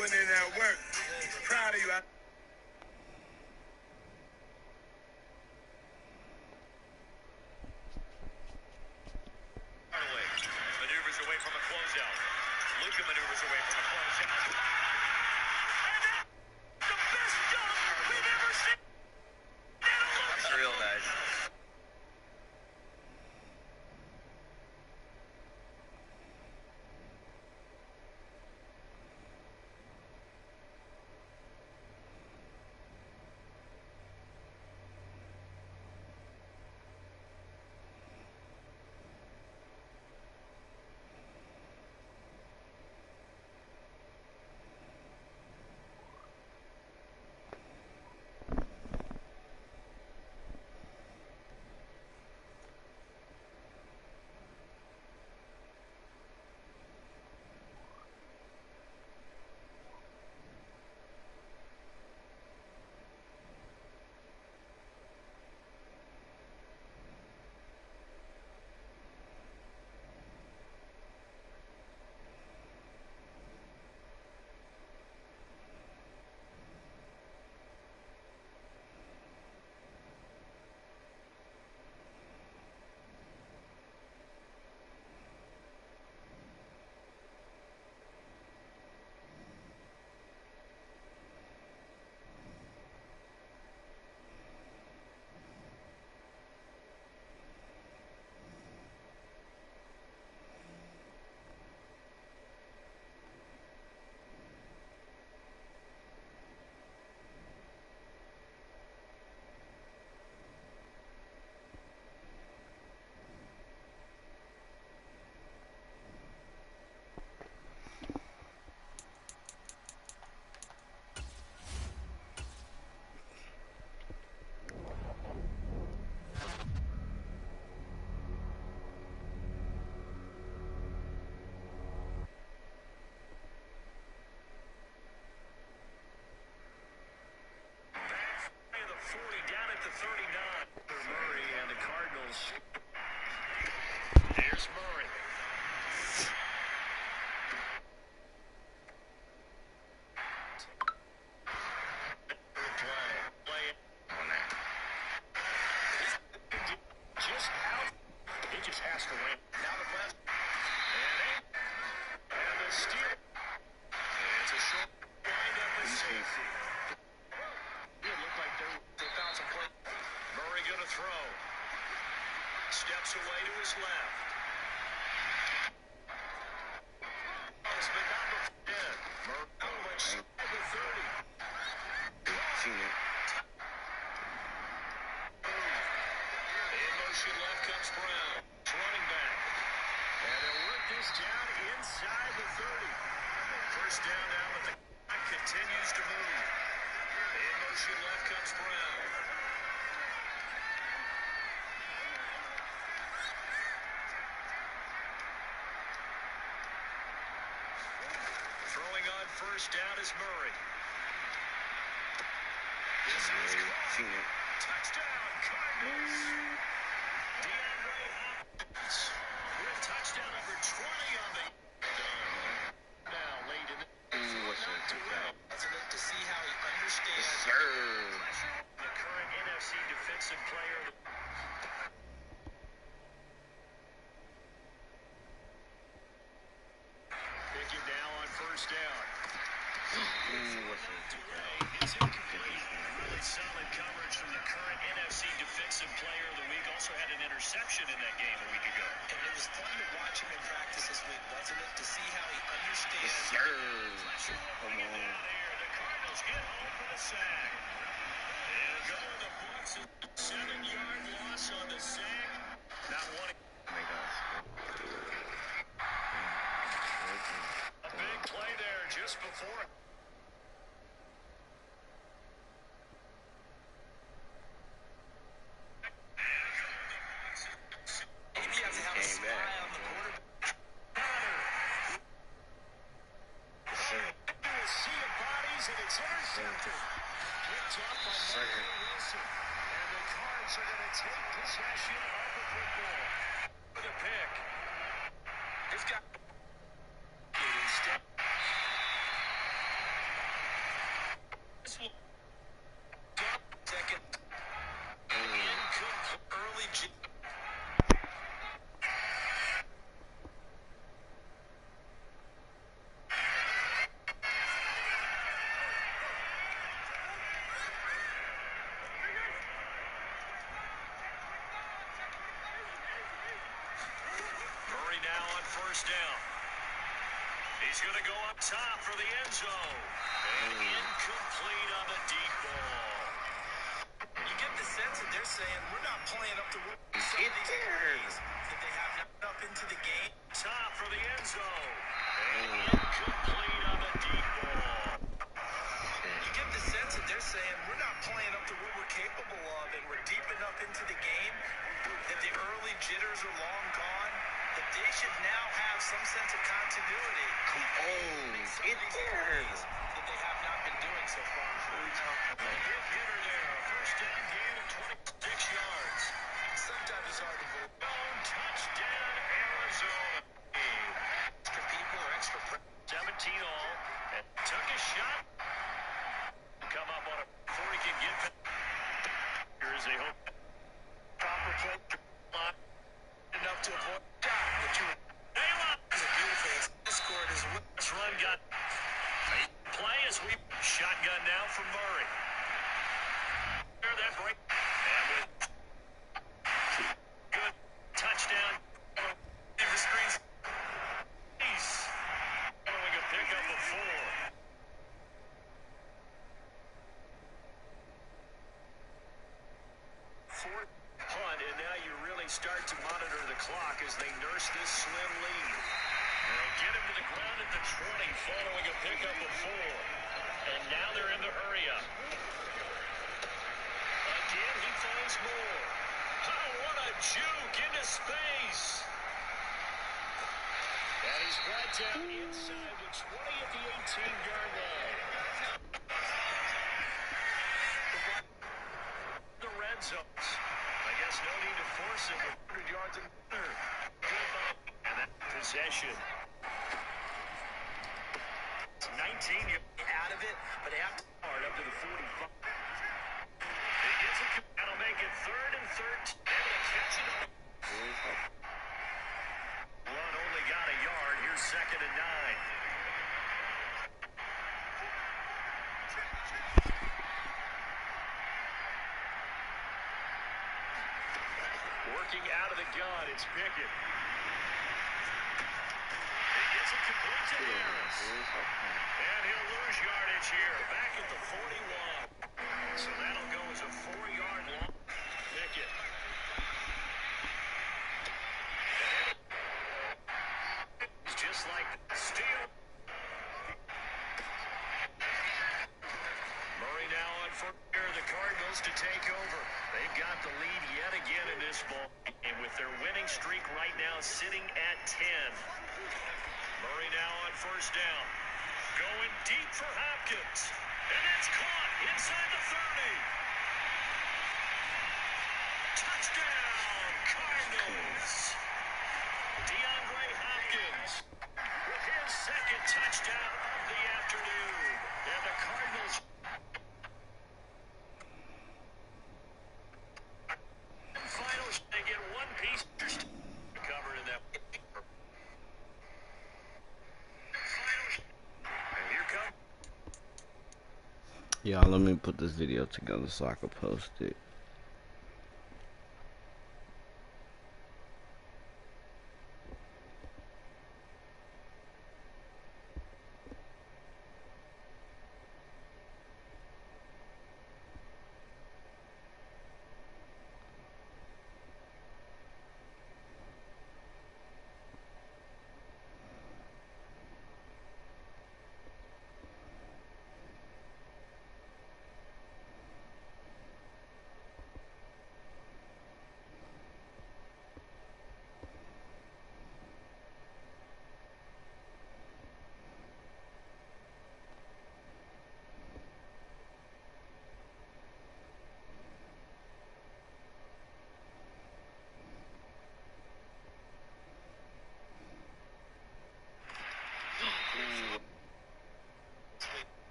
putting in that work. Proud of you. Maneuvers away from a closeout. Luka maneuvers away from a closeout. And that's the best dunk we've ever seen. That's real nice. Steps away to his left. It's been number 10. Murray inside the 30. In motion left comes Brown. Running back. And he'll work this down inside the 30. First down now, but the clock continues to move. In motion left comes Brown. Throwing on first down is Murray. This is touchdown, Cardinals. DeAndre Hopkins with touchdown number 20 on the now late in the It's enough to see how he understands the current NFC defensive player. Pick it now on first down. It's incomplete. Really solid coverage from the current NFC defensive player of the week. Also had an interception in that game a week ago. And it was fun to watch him in practice this week, wasn't it? To see how he understands. Come on. The Cardinals get home for the sack. And go in the books. 7-yard loss on the sack. Not one. Oh my gosh. A big play there just before. now on first down. He's going to go up top for the end zone. And incomplete on the deep ball. You get the sense that they're saying, we're not playing up to what some of these plays that they have up into the game. Top for the end zone. And incomplete on the deep ball. You get the sense that they're saying, we're not playing up to what we're capable of, and we're deep enough into the game that the early jitters are long gone, that they should now have some sense of continuity. Get there. That they have not been doing so far. Big hitter there. A first down gain of 26 yards. Sometimes it's hard to believe. Touchdown, Arizona. Extra people or extra 17 all. And took a shot. Come up on it before he can get back. Here's a hope. proper play. Enough to avoid shot, but you It's a beautiful score as well. this run got play as we shotgun now from Murray. There that break. And good touchdown. The screens. He's following a pickup of 4. Fourth punt, and now you really start to monitor the clock as they nurse this slim lead. They'll get him to the ground at the 20, following a pickup of 4. And now they're in the hurry up. Again, he finds more. Oh, what a juke into space. And he's brought down inside the 20 at the 18-yard line. The red zones. I guess no need to force it. 100 yards in third. And that possession. 19 out of it, but they have to start up to the 45. He gets it. That'll make it 3rd and 13. Able to catch it. Run only got a yard. Here's 2nd and 9. Working out of the gun, it's Pickett. He gets it complete to Harris. And he'll lose yardage here. Back at the 41. So that'll go as a 4-yard long. Pickett. It's just like steal. Murray now on for the Cardinals to take over. They've got the lead yet again in this ball. And with their winning streak right now sitting at 10. Murray now on first down. Going deep for Hopkins. And it's caught inside the 30. Touchdown, Cardinals. DeAndre Hopkins with his 2nd touchdown of the afternoon. And the Cardinals finals, they get one piece covered in that. And here comes. Y'all, let me put this video together so I can post it.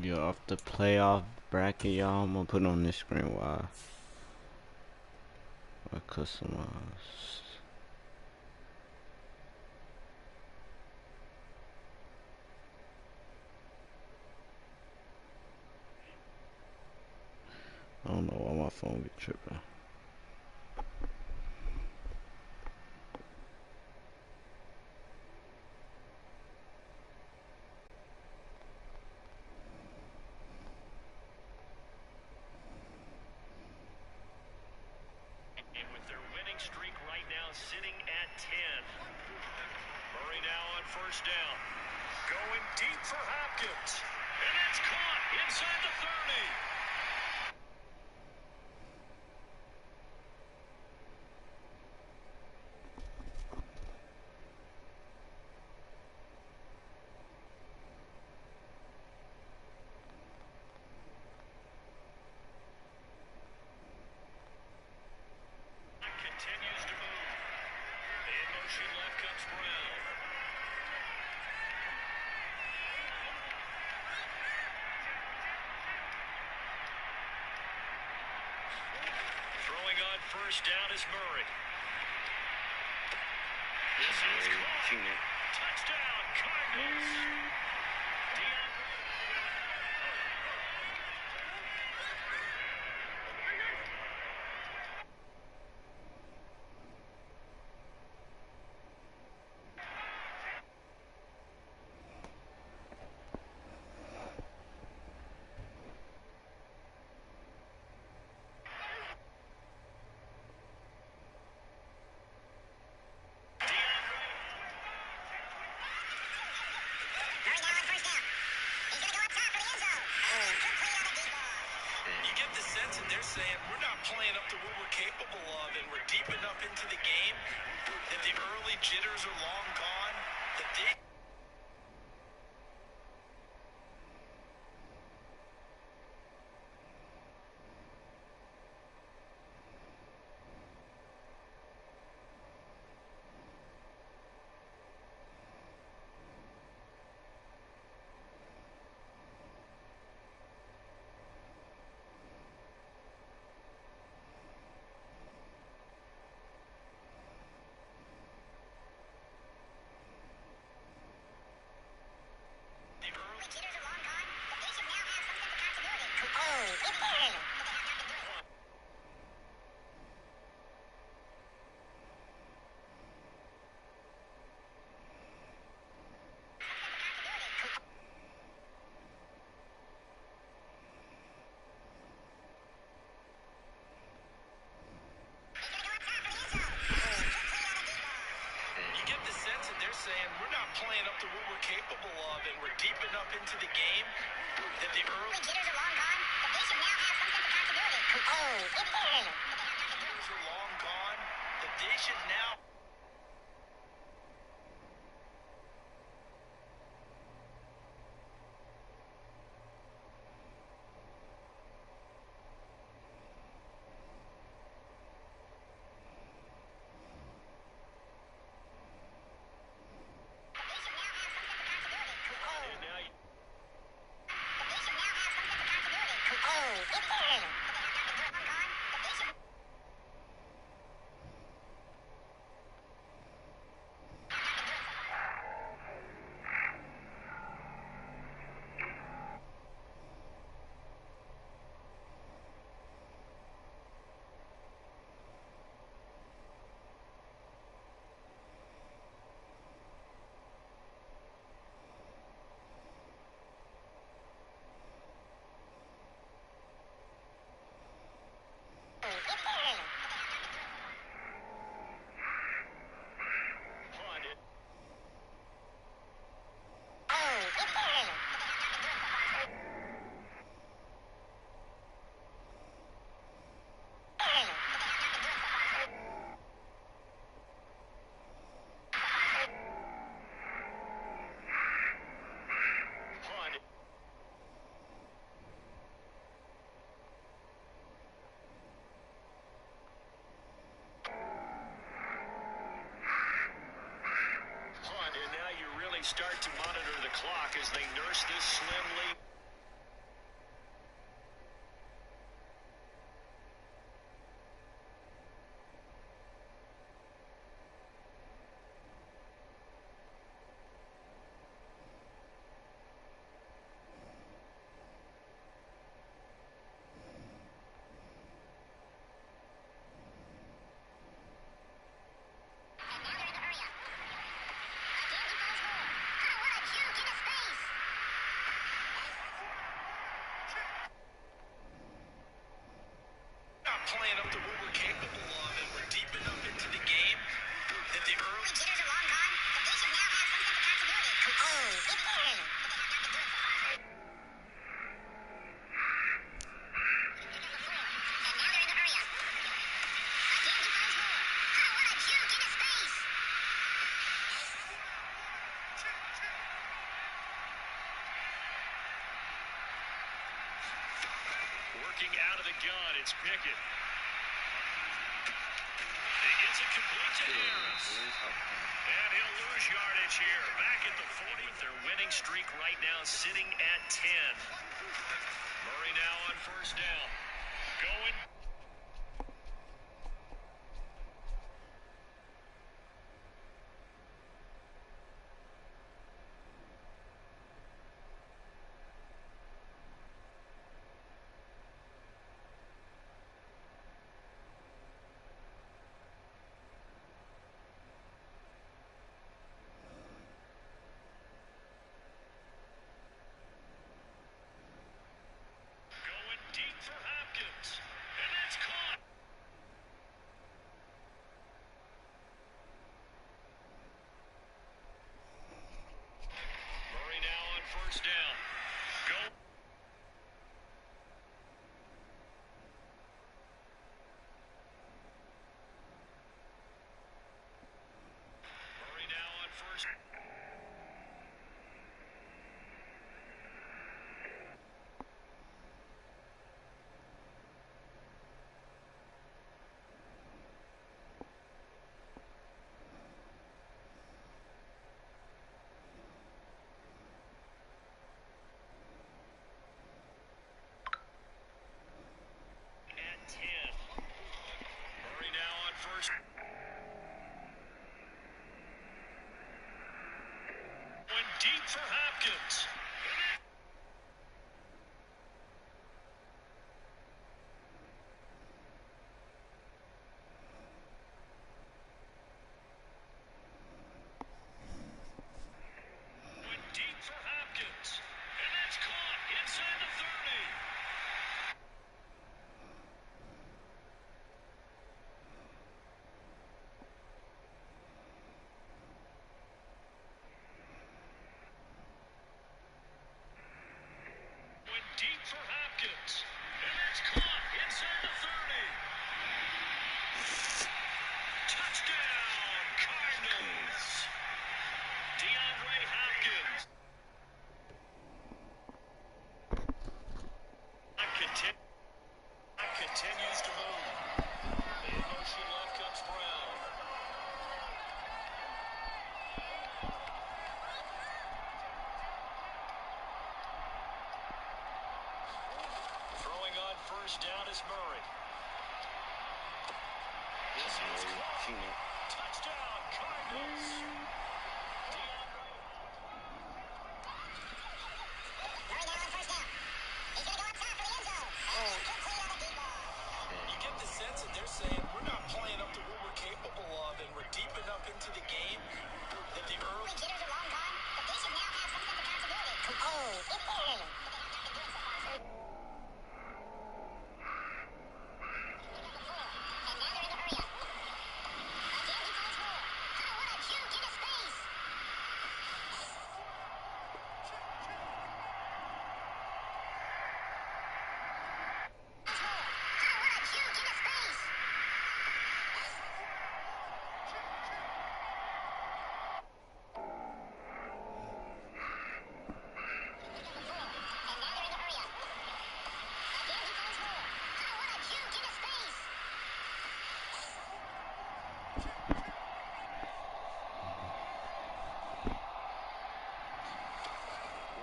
Yo, off the playoff bracket, y'all. I'm gonna put on this screen while I customize. I don't know why my phone be tripping. With their winning streak right now sitting at 10. Murray now on first down. Going deep for Hopkins. And it's caught inside the 30. Continues to move. In motion left comes Brown. Throwing on first down is Murray. This is caught. Touchdown, Cardinals. They're saying we're not playing up to what we're capable of, and we're deep enough into the game that the early jitters are long gone. That they saying we're not playing up to what we're capable of, and we're deep enough into the game that the early jitters are long gone, but they should now have some type of continuity. Jitters are long gone, that they should now. Start to monitor the clock as they nurse this slim lead. Working out of the gun, it's Pickett. It's a complete to Harris. And he'll lose yardage here. Back at the 40. Their winning streak right now sitting at 10. Murray now on first down. Going. Deep for Hopkins. And that's caught. Murray now on first down. Go. Murray now on first. At 10. Murray now on first. Going deep for Hopkins. Going deep for Hopkins. And that's caught inside the 30. Went deep for Hopkins. And that's caught inside the 30. Touchdown, Cardinals. DeAndre Hopkins. Continues to move. In motion left comes Brown. Throwing on first down is Murray. This is caught. Touchdown, Cardinals. DeAndre. Murray now on first down. He's going to go up top for the end zone. Complete on the deep ball. You get the sense that they're saying we're not playing up to what we're capable of, and we're deep enough into the game that the early Jitters are long gone, but they should now have some sense of continuity. But they have not been doing so far. And now they're in the hurry up. Again, he throws more. Oh, what a juke into space.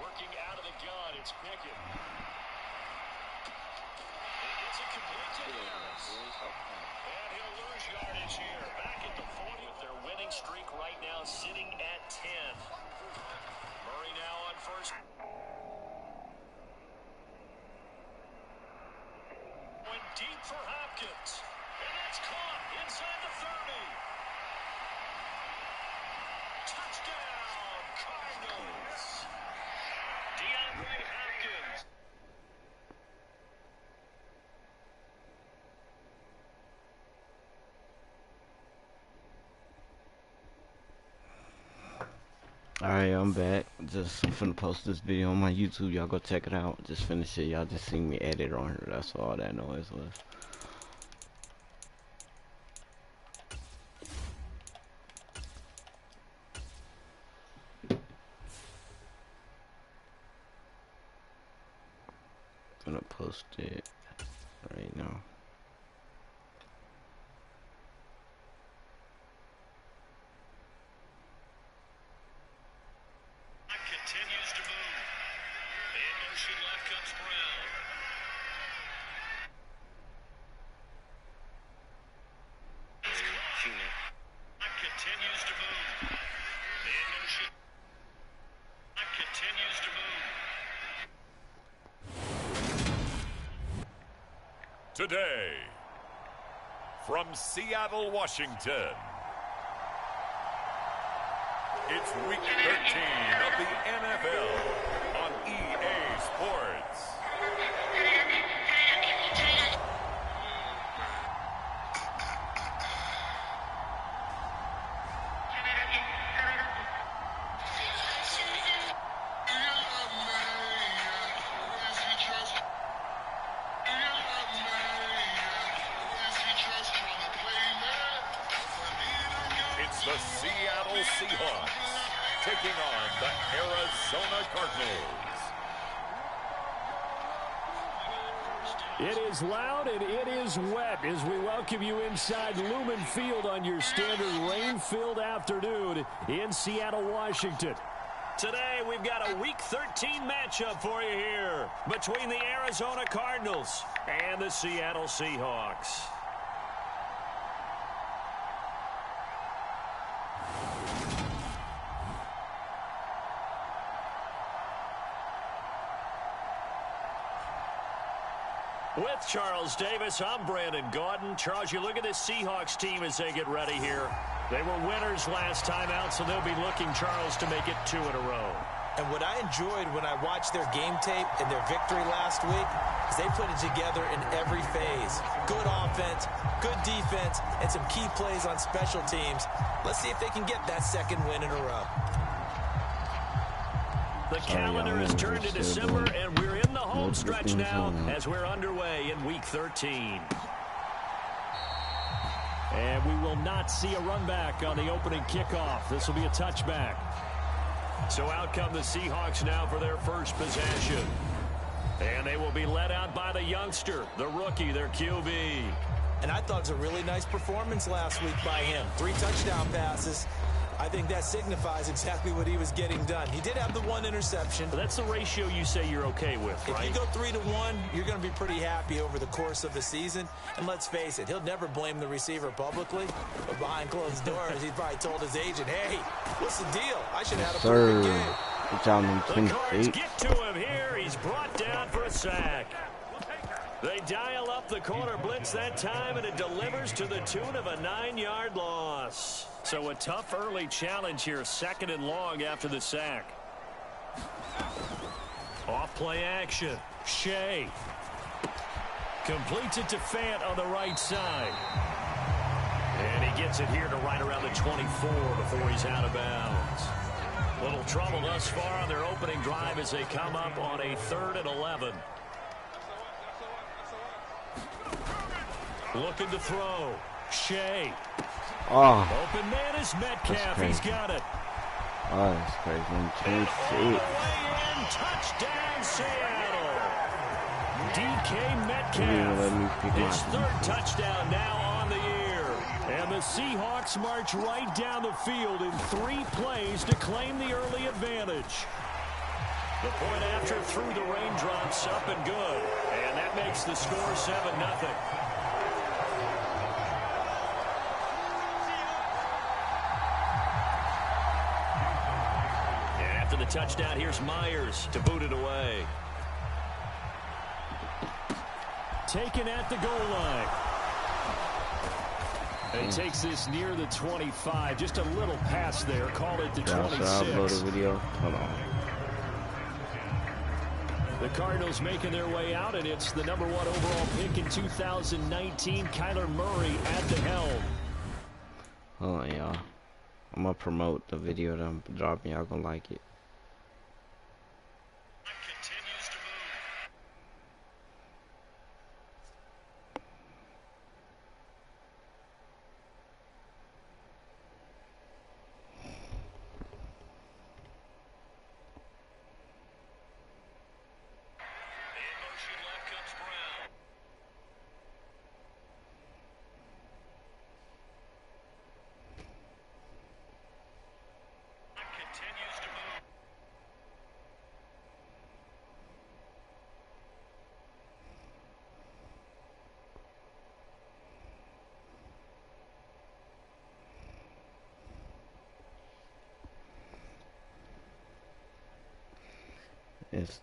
Working out of the gun, it's Pickett. It's a complete to Harris. And he'll lose yardage here. Back at the 40. Their winning streak right now sitting at 10. Murray now on first. Went deep for Hopkins. And that's caught inside the 30. Touchdown, Cardinals. DeAndre Hopkins. Alright, I'm back. I'm finna post this video on my YouTube. Y'all go check it out. Just finish it. Y'all just seen me edit on her. That's all that noise was. gonna post it right now. Continues to move. In motion left comes Brown. Continues to move. In motion. Continues to move. Today, from Seattle, Washington, it's week 13 of the NFL on EA Sports. It's the Seattle Seahawks taking on the Arizona Cardinals. It is loud and it is wet as we welcome you inside Lumen Field on your standard rain-filled afternoon in Seattle, Washington. Today, we've got a Week 13 matchup for you here between the Arizona Cardinals and the Seattle Seahawks. With Charles Davis, I'm Brandon Gaudin. Charles, you look at this Seahawks team as they get ready here. They were winners last time out, so they'll be looking, Charles, to make it 2 in a row. And what I enjoyed when I watched their game tape and their victory last week is they put it together in every phase. Good offense, good defense, and some key plays on special teams. Let's see if they can get that second win in a row. The calendar has turned to December, and we're in the home stretch now as we're underway in Week 13. And we will not see a run back on the opening kickoff. This will be a touchback. So out come the Seahawks now for their first possession. And they will be led out by the youngster, the rookie, their QB. And I thought it was a really nice performance last week by him. 3 touchdown passes. I think that signifies exactly what he was getting done. He did have the 1 interception. But that's the ratio you say you're okay with, right? If you go 3-to-1, you're going to be pretty happy over the course of the season. And let's face it, he'll never blame the receiver publicly. But behind closed doors, he probably told his agent, hey, what's the deal? I should have had a perfect game. Good job, the Cards get to him here. He's brought down for a sack. They dial up the corner blitz that time, and it delivers to the tune of a 9-yard loss. So a tough early challenge here, 2nd and long after the sack. Off play action. Shea completes it to Fant on the right side. And he gets it here to right around the 24 before he's out of bounds. Little trouble thus far on their opening drive as they come up on a 3rd and 11. Looking to throw. Shea. Oh. Open man is Metcalf. He's got it. Oh, that's crazy. Touchdown, Seattle. DK Metcalf. His 3rd touchdown now on the year. And the Seahawks march right down the field in 3 plays to claim the early advantage. The point after through the raindrops up and good. And that makes the score 7-0. The touchdown, here's Myers to boot it away. Taken at the goal line. And he takes this near the 25. Just a little pass there. Call it the 26. Should I upload a video? Hold on. The Cardinals making their way out, and it's the #1 overall pick in 2019, Kyler Murray at the helm. Hold on, y'all. I'm going to promote the video that I'm dropping. Y'all going to like it. It's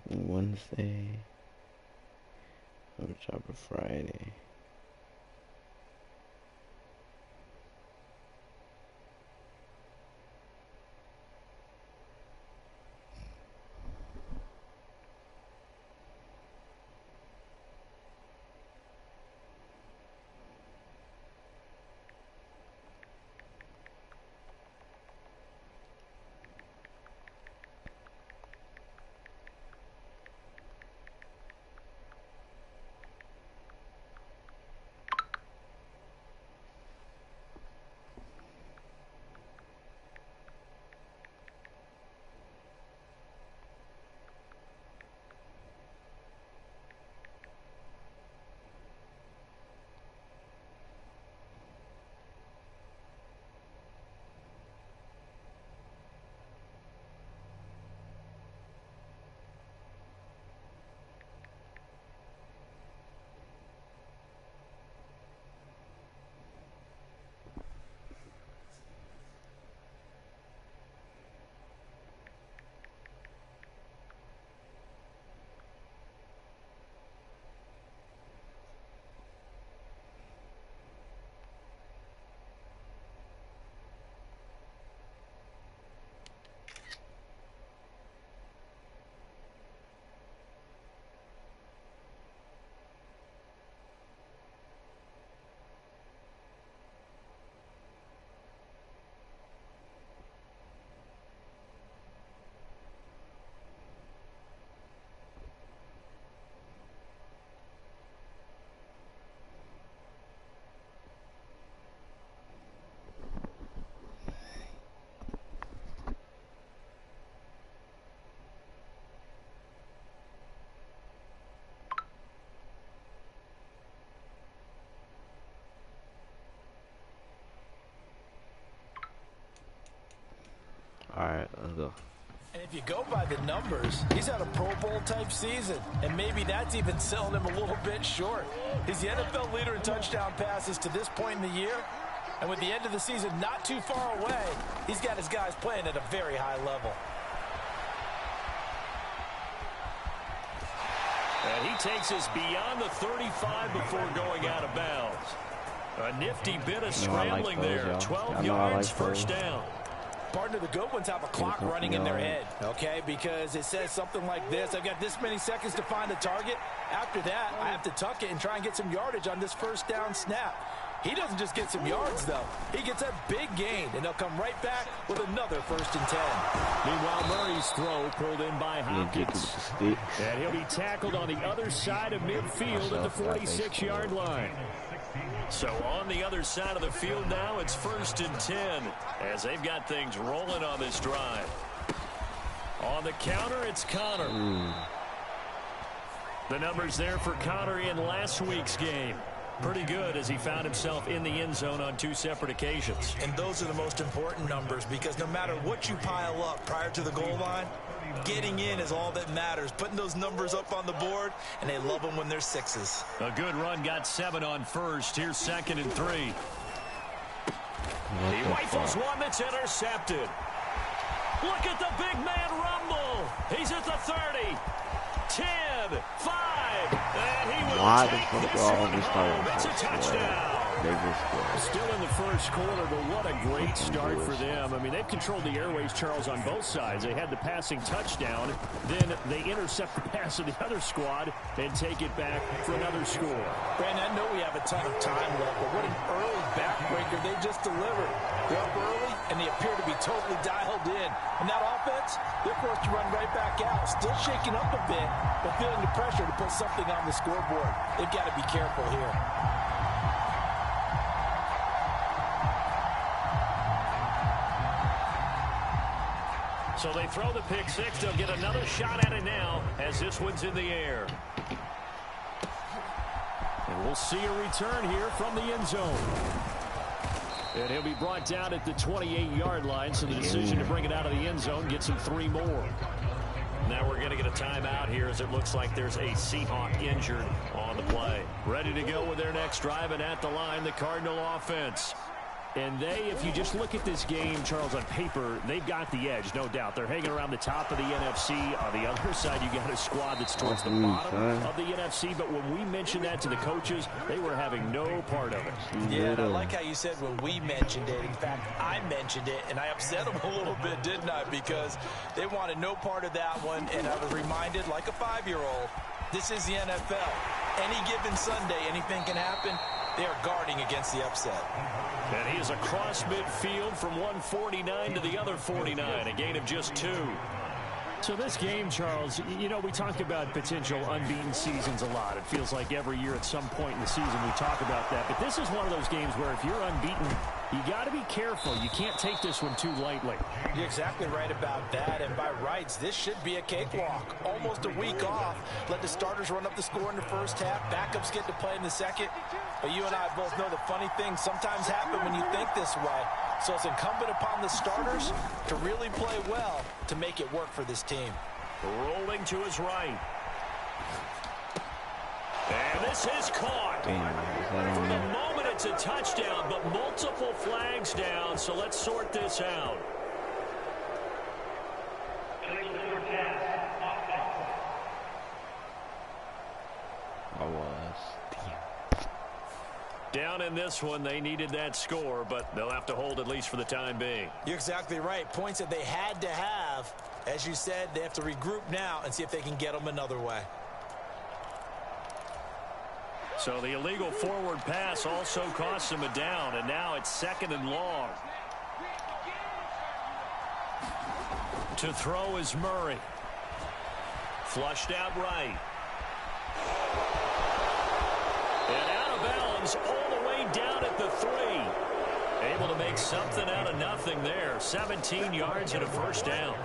Wednesday. I'll drop a Friday. Alright, let's go. And if you go by the numbers, he's had a Pro Bowl type season. And maybe that's even selling him a little bit short. He's the NFL leader in touchdown passes to this point in the year. And with the end of the season not too far away, he's got his guys playing at a very high level. And he takes us beyond the 35 before going out of bounds. A nifty bit of scrambling there. 12 yards, first down. Partner, the good ones have a clock running in their head, okay? Because it says something like this: I've got this many seconds to find a target. After that, I have to tuck it and try and get some yardage on this first down snap. He doesn't just get some yards, though. He gets a big gain, and they'll come right back with another 1st and 10. Meanwhile, Murray's throw pulled in by Hopkins. And he'll be tackled on the other side of midfield at the 46-yard line. So on the other side of the field now, it's 1st and 10 as they've got things rolling on this drive. On the counter, it's Connor. The numbers there for Connor in last week's game. Pretty good as he found himself in the end zone on 2 separate occasions. And those are the most important numbers because no matter what you pile up prior to the goal line, getting in is all that matters. Putting those numbers up on the board, and they love them when they're 6s. A good run, got 7 on first. Here's 2nd and 3. He rifles one that's intercepted. Look at the big man rumble. He's at the 30. 10, 5, and he will take this one home. It's a touchdown. Still in the first quarter, but what a great start for them. I mean, they've controlled the airways, Charles, on both sides. They had the passing touchdown, then they intercept the pass of the other squad and take it back for another score. Brandon, I know we have a ton of time left, but what an early backbreaker they just delivered. They're up early, and they appear to be totally dialed in. And that offense, they're forced to run right back out. Still shaking up a bit, but feeling the pressure to put something on the scoreboard. They've got to be careful here. So they throw the pick 6. They'll get another shot at it now as this one's in the air. And we'll see a return here from the end zone. And he'll be brought down at the 28-yard line, so the decision to bring it out of the end zone gets him 3 more. Now we're going to get a timeout here as it looks like there's a Seahawk injured on the play. Ready to go with their next drive, and at the line, the Cardinal offense. And if you just look at this game, Charles, on paper, they've got the edge, no doubt. They're hanging around the top of the NFC. On the other side, you got a squad that's towards the bottom of the NFC. But when we mentioned that to the coaches, they were having no part of it. Yeah, and I like how you said when we mentioned it. In fact, I mentioned it, and I upset them a little bit, didn't I? Because they wanted no part of that one, and I was reminded, like a 5-year-old, this is the NFL. Any given Sunday, anything can happen. They are guarding against the upset. And he is across midfield from one 49 to the other 49, a gain of just 2. So this game, Charles, you know, we talk about potential unbeaten seasons a lot. It feels like every year at some point in the season we talk about that. But this is one of those games where if you're unbeaten, you got to be careful. You can't take this one too lightly. You're exactly right about that. And by rights, this should be a cakewalk. Almost a week off. Let the starters run up the score in the first half. Backups get to play in the second. But you and I both know the funny things sometimes happen when you think this way. So it's incumbent upon the starters to really play well to make it work for this team. Rolling to his right. And this is caught. For the moment, it's a touchdown, but multiple flags down, so let's sort this out. Down in this one, they needed that score, but they'll have to hold at least for the time being. You're exactly right. Points that they had to have. As you said, they have to regroup now and see if they can get them another way. So the illegal forward pass also costs them a down, and now it's 2nd and long. To throw is Murray. Flushed out right. And out of bounds all the way down at the 3. Able to make something out of nothing there. 17 yards and a first down.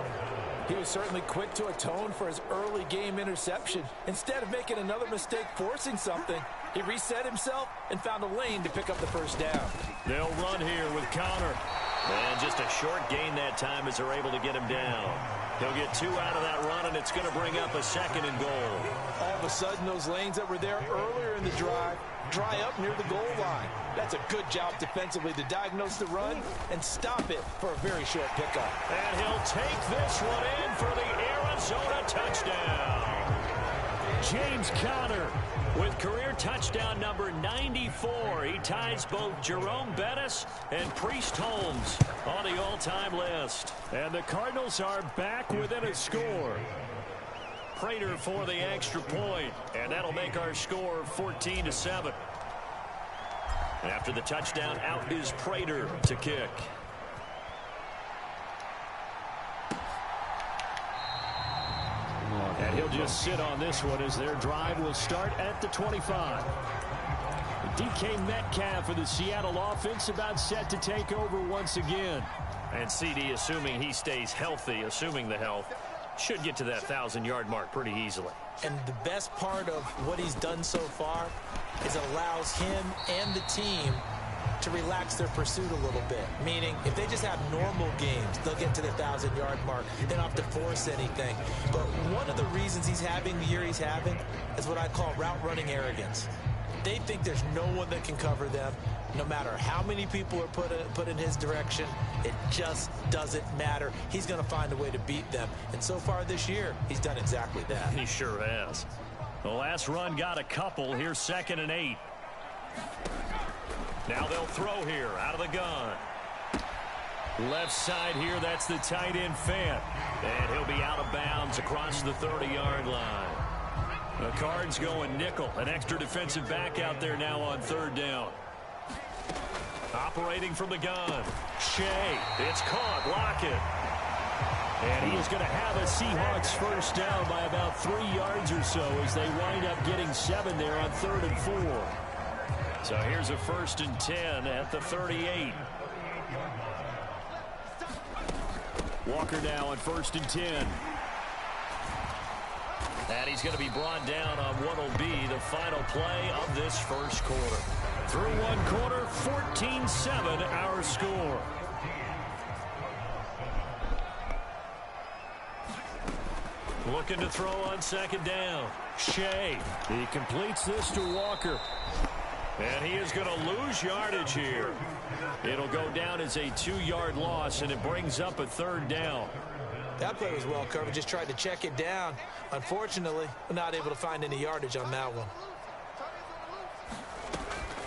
He was certainly quick to atone for his early game interception. Instead of making another mistake forcing something, he reset himself and found a lane to pick up the first down. They'll run here with Connor. And just a short gain that time as they're able to get him down. He'll get 2 out of that run, and it's going to bring up a 2nd and goal. All of a sudden, those lanes that were there earlier in the drive dry up near the goal line. That's a good job defensively to diagnose the run and stop it for a very short pickup. And he'll take this one in for the Arizona touchdown. James Conner with career touchdown number 94. He ties both Jerome Bettis and Priest Holmes on the all-time list. And the Cardinals are back within a score. Prater for the extra point, and that'll make our score 14-7. After the touchdown, out is Prater to kick. And he'll just sit on this one as their drive will start at the 25. DK Metcalf for the Seattle offense about set to take over once again. And CD, assuming he stays healthy, assuming the health, should get to that 1,000-yard mark pretty easily. And the best part of what he's done so far is it allows him and the team to relax their pursuit a little bit. Meaning, if they just have normal games, they'll get to the 1,000-yard mark. They don't have to force anything. But one of the reasons he's having the year he's having is what I call route-running arrogance. They think there's no one that can cover them. No matter how many people are put in his direction, it just doesn't matter. He's going to find a way to beat them. And so far this year, he's done exactly that. He sure has. The last run got a couple. Here's 2nd and 8. Now they'll throw here out of the gun. Left side here, that's the tight end Fant. And he'll be out of bounds across the 30-yard line. The Cards going nickel. An extra defensive back out there now on 3rd down. Operating from the gun. Shea. It's caught. Lockett. And he is going to have a Seahawks first down by about 3 yards or so as they wind up getting 7 there on 3rd and 4. So here's a 1st and 10 at the 38. Walker now on 1st and 10. And he's going to be brought down on what will be the final play of this first quarter. Through one quarter, 14-7 our score. Looking to throw on 2nd down. Shea. He completes this to Walker. And he is going to lose yardage here. It'll go down as a 2-yard loss, and it brings up a 3rd down. That play was well covered. Just tried to check it down. Unfortunately, we're not able to find any yardage on that one.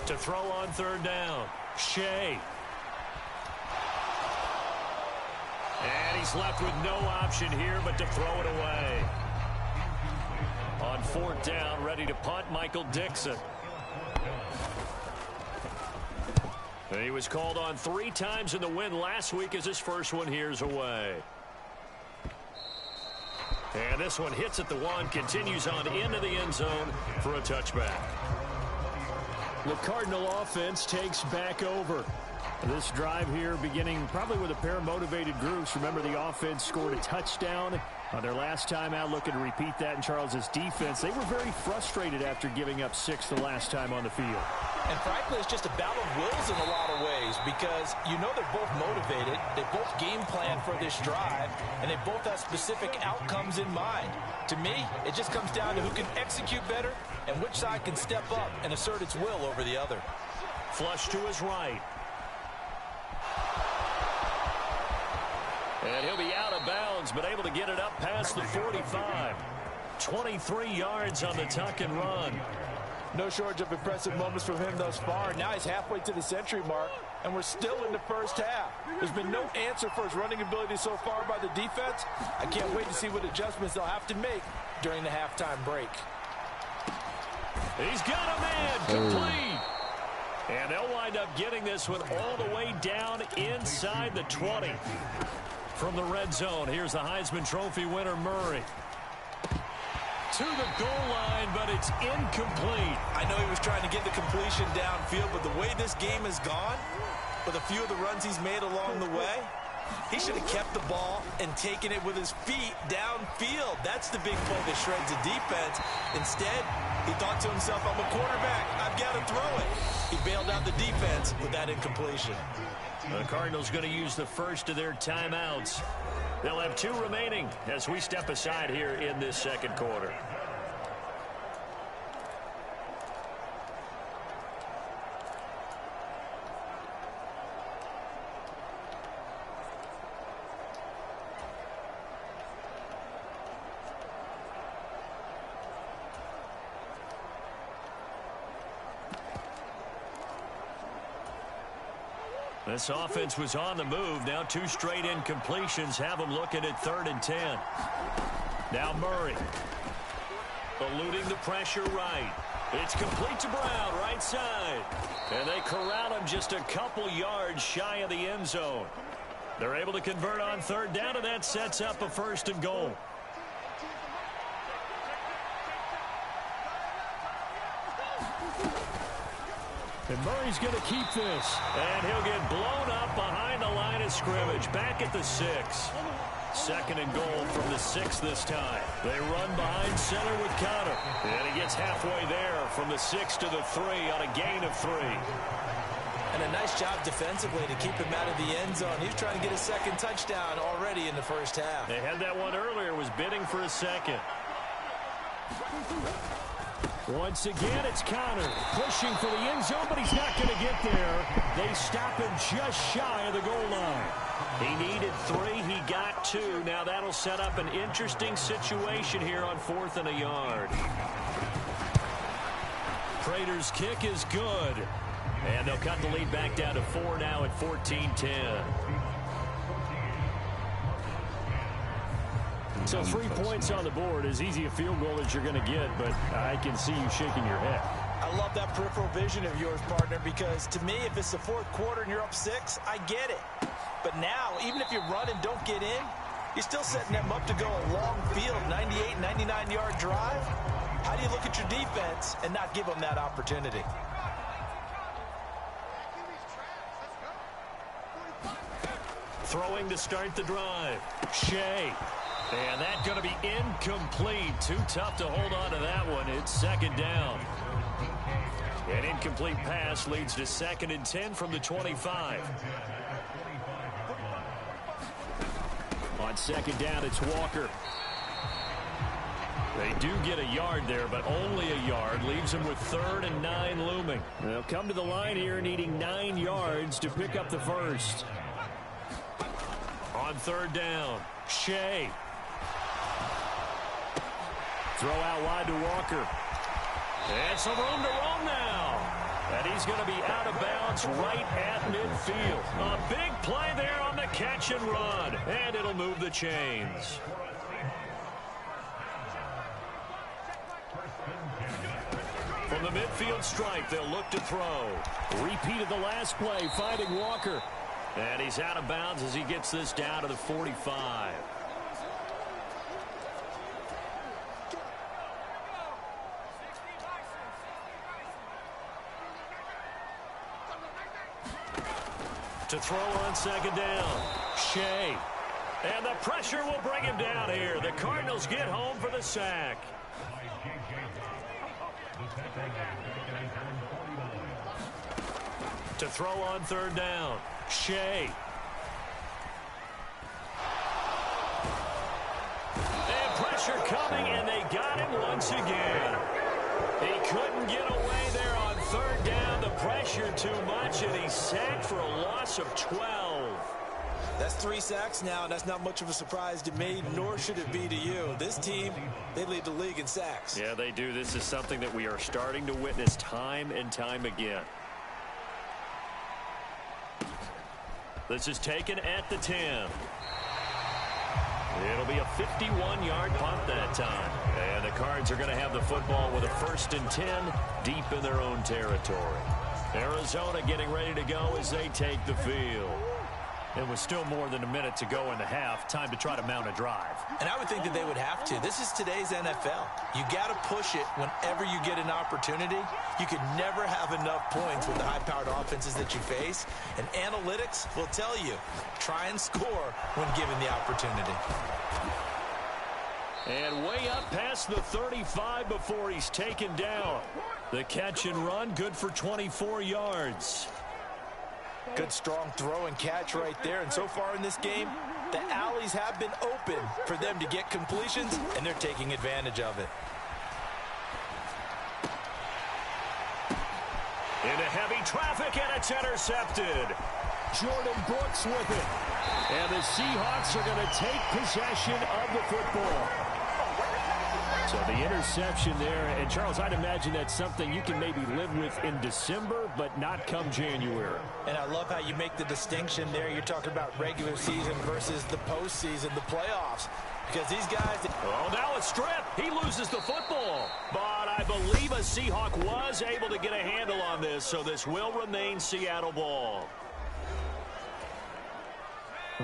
To throw on 3rd down, Shea. And he's left with no option here but to throw it away. On 4th down, ready to punt, Michael Dixon. He was called on 3 times in the win last week as his first one here's away. And this one hits at the 1, continues on into the end zone for a touchback. The Cardinal offense takes back over. This drive here beginning probably with a pair of motivated groups. Remember, the offense scored a touchdown on their last time out, looking to repeat that in Charles's defense. They were very frustrated after giving up 6 the last time on the field. And frankly, it's just a battle of wills in a lot of ways because you know they're both motivated. They both game plan for this drive, and they both have specific outcomes in mind. To me, it just comes down to who can execute better and which side can step up and assert its will over the other. Flush to his right. And he'll be out of bounds, but able to get it up past the 45. 23 yards on the tuck and run. No shortage of impressive moments from him thus far. Now he's halfway to the century mark, and we're still in the first half. There's been no answer for his running ability so far by the defense. I can't wait to see what adjustments they'll have to make during the halftime break. He's got a man complete. And they'll wind up getting this one all the way down inside the 20. From the red zone, here's the Heisman Trophy winner, Murray. To the goal line, but it's incomplete. I know he was trying to get the completion downfield, but the way this game has gone, with a few of the runs he's made along the way, he should have kept the ball and taken it with his feet downfield. That's the big play that shreds the defense. Instead, he thought to himself, I'm a quarterback, I've got to throw it. He bailed out the defense with that incompletion. The Cardinals going to use the first of their timeouts. They'll have 2 remaining as we step aside here in this second quarter. This offense was on the move. Now 2 straight incompletions have them looking at 3rd and 10. Now Murray. Eluding the pressure right. It's complete to Brown, right side. And they corral him just a couple yards shy of the end zone. They're able to convert on 3rd down, and that sets up a 1st and goal. And Murray's going to keep this. And he'll get blown up behind the line of scrimmage. Back at the 6. 2nd and goal from the 6 this time. They run behind center with Connor. And he gets halfway there from the 6 to the 3 on a gain of 3. And a nice job defensively to keep him out of the end zone. He was trying to get a 2nd touchdown already in the first half. They had that one earlier, was bidding for a 2nd. Once again, it's Connor pushing for the end zone, but he's not going to get there. They stop him just shy of the goal line. He needed 3. He got 2. Now that'll set up an interesting situation here on 4th and a yard. Prater's kick is good. And they'll cut the lead back down to 4 now at 14-10. So 3 points on the board, as easy a field goal as you're going to get, but I can see you shaking your head. I love that peripheral vision of yours, partner, because to me, if it's the 4th quarter and you're up 6, I get it. But now, even if you run and don't get in, you're still setting them up to go a long field, 98, 99-yard drive. How do you look at your defense and not give them that opportunity? Throwing to start the drive. Shea. And that's going to be incomplete. Too tough to hold on to that one. It's 2nd down. An incomplete pass leads to 2nd and 10 from the 25. On 2nd down, it's Walker. They do get a yard there, but only a yard. Leaves them with 3rd and 9 looming. They'll come to the line here needing 9 yards to pick up the first. On 3rd down, Shea. Throw out wide to Walker. And some room to roam now. And he's going to be out of bounds right at midfield. A big play there on the catch and run. And it'll move the chains. From the midfield stripe, they'll look to throw. Repeat of the last play, finding Walker. And he's out of bounds as he gets this down to the 45. To throw on 2nd down, Shea. And the pressure will bring him down here. The Cardinals get home for the sack. To throw on 3rd down, Shea. And pressure coming, and they got him once again. He couldn't get away there on 3rd down. The pressure too much, and he's sacked for a loss of 12. That's 3 sacks now, and that's not much of a surprise to me, nor should it be to you. This team, they lead the league in sacks. Yeah, they do. This is something that we are starting to witness time and time again. This is taken at the 10. It'll be a 51-yard punt that time. And the Cards are going to have the football with a 1st and 10 deep in their own territory. Arizona getting ready to go as they take the field. And with still more than a minute to go in the half, time to try to mount a drive. And I would think that they would have to. This is today's NFL. You got to push it whenever you get an opportunity. You can never have enough points with the high-powered offenses that you face. And analytics will tell you, try and score when given the opportunity. And way up past the 35 before he's taken down. The catch and run, good for 24 yards. Good strong throw and catch right there. And so far in this game, the alleys have been open for them to get completions, and they're taking advantage of it. Into heavy traffic, and it's intercepted. Jordan Brooks with it. And the Seahawks are going to take possession of the football. So the interception there, and Charles, I'd imagine that's something you can maybe live with in December, but not come January. And I love how you make the distinction there. You're talking about regular season versus the postseason, the playoffs. Because these guys... Oh, now a strip. He loses the football. But I believe a Seahawk was able to get a handle on this, so this will remain Seattle ball.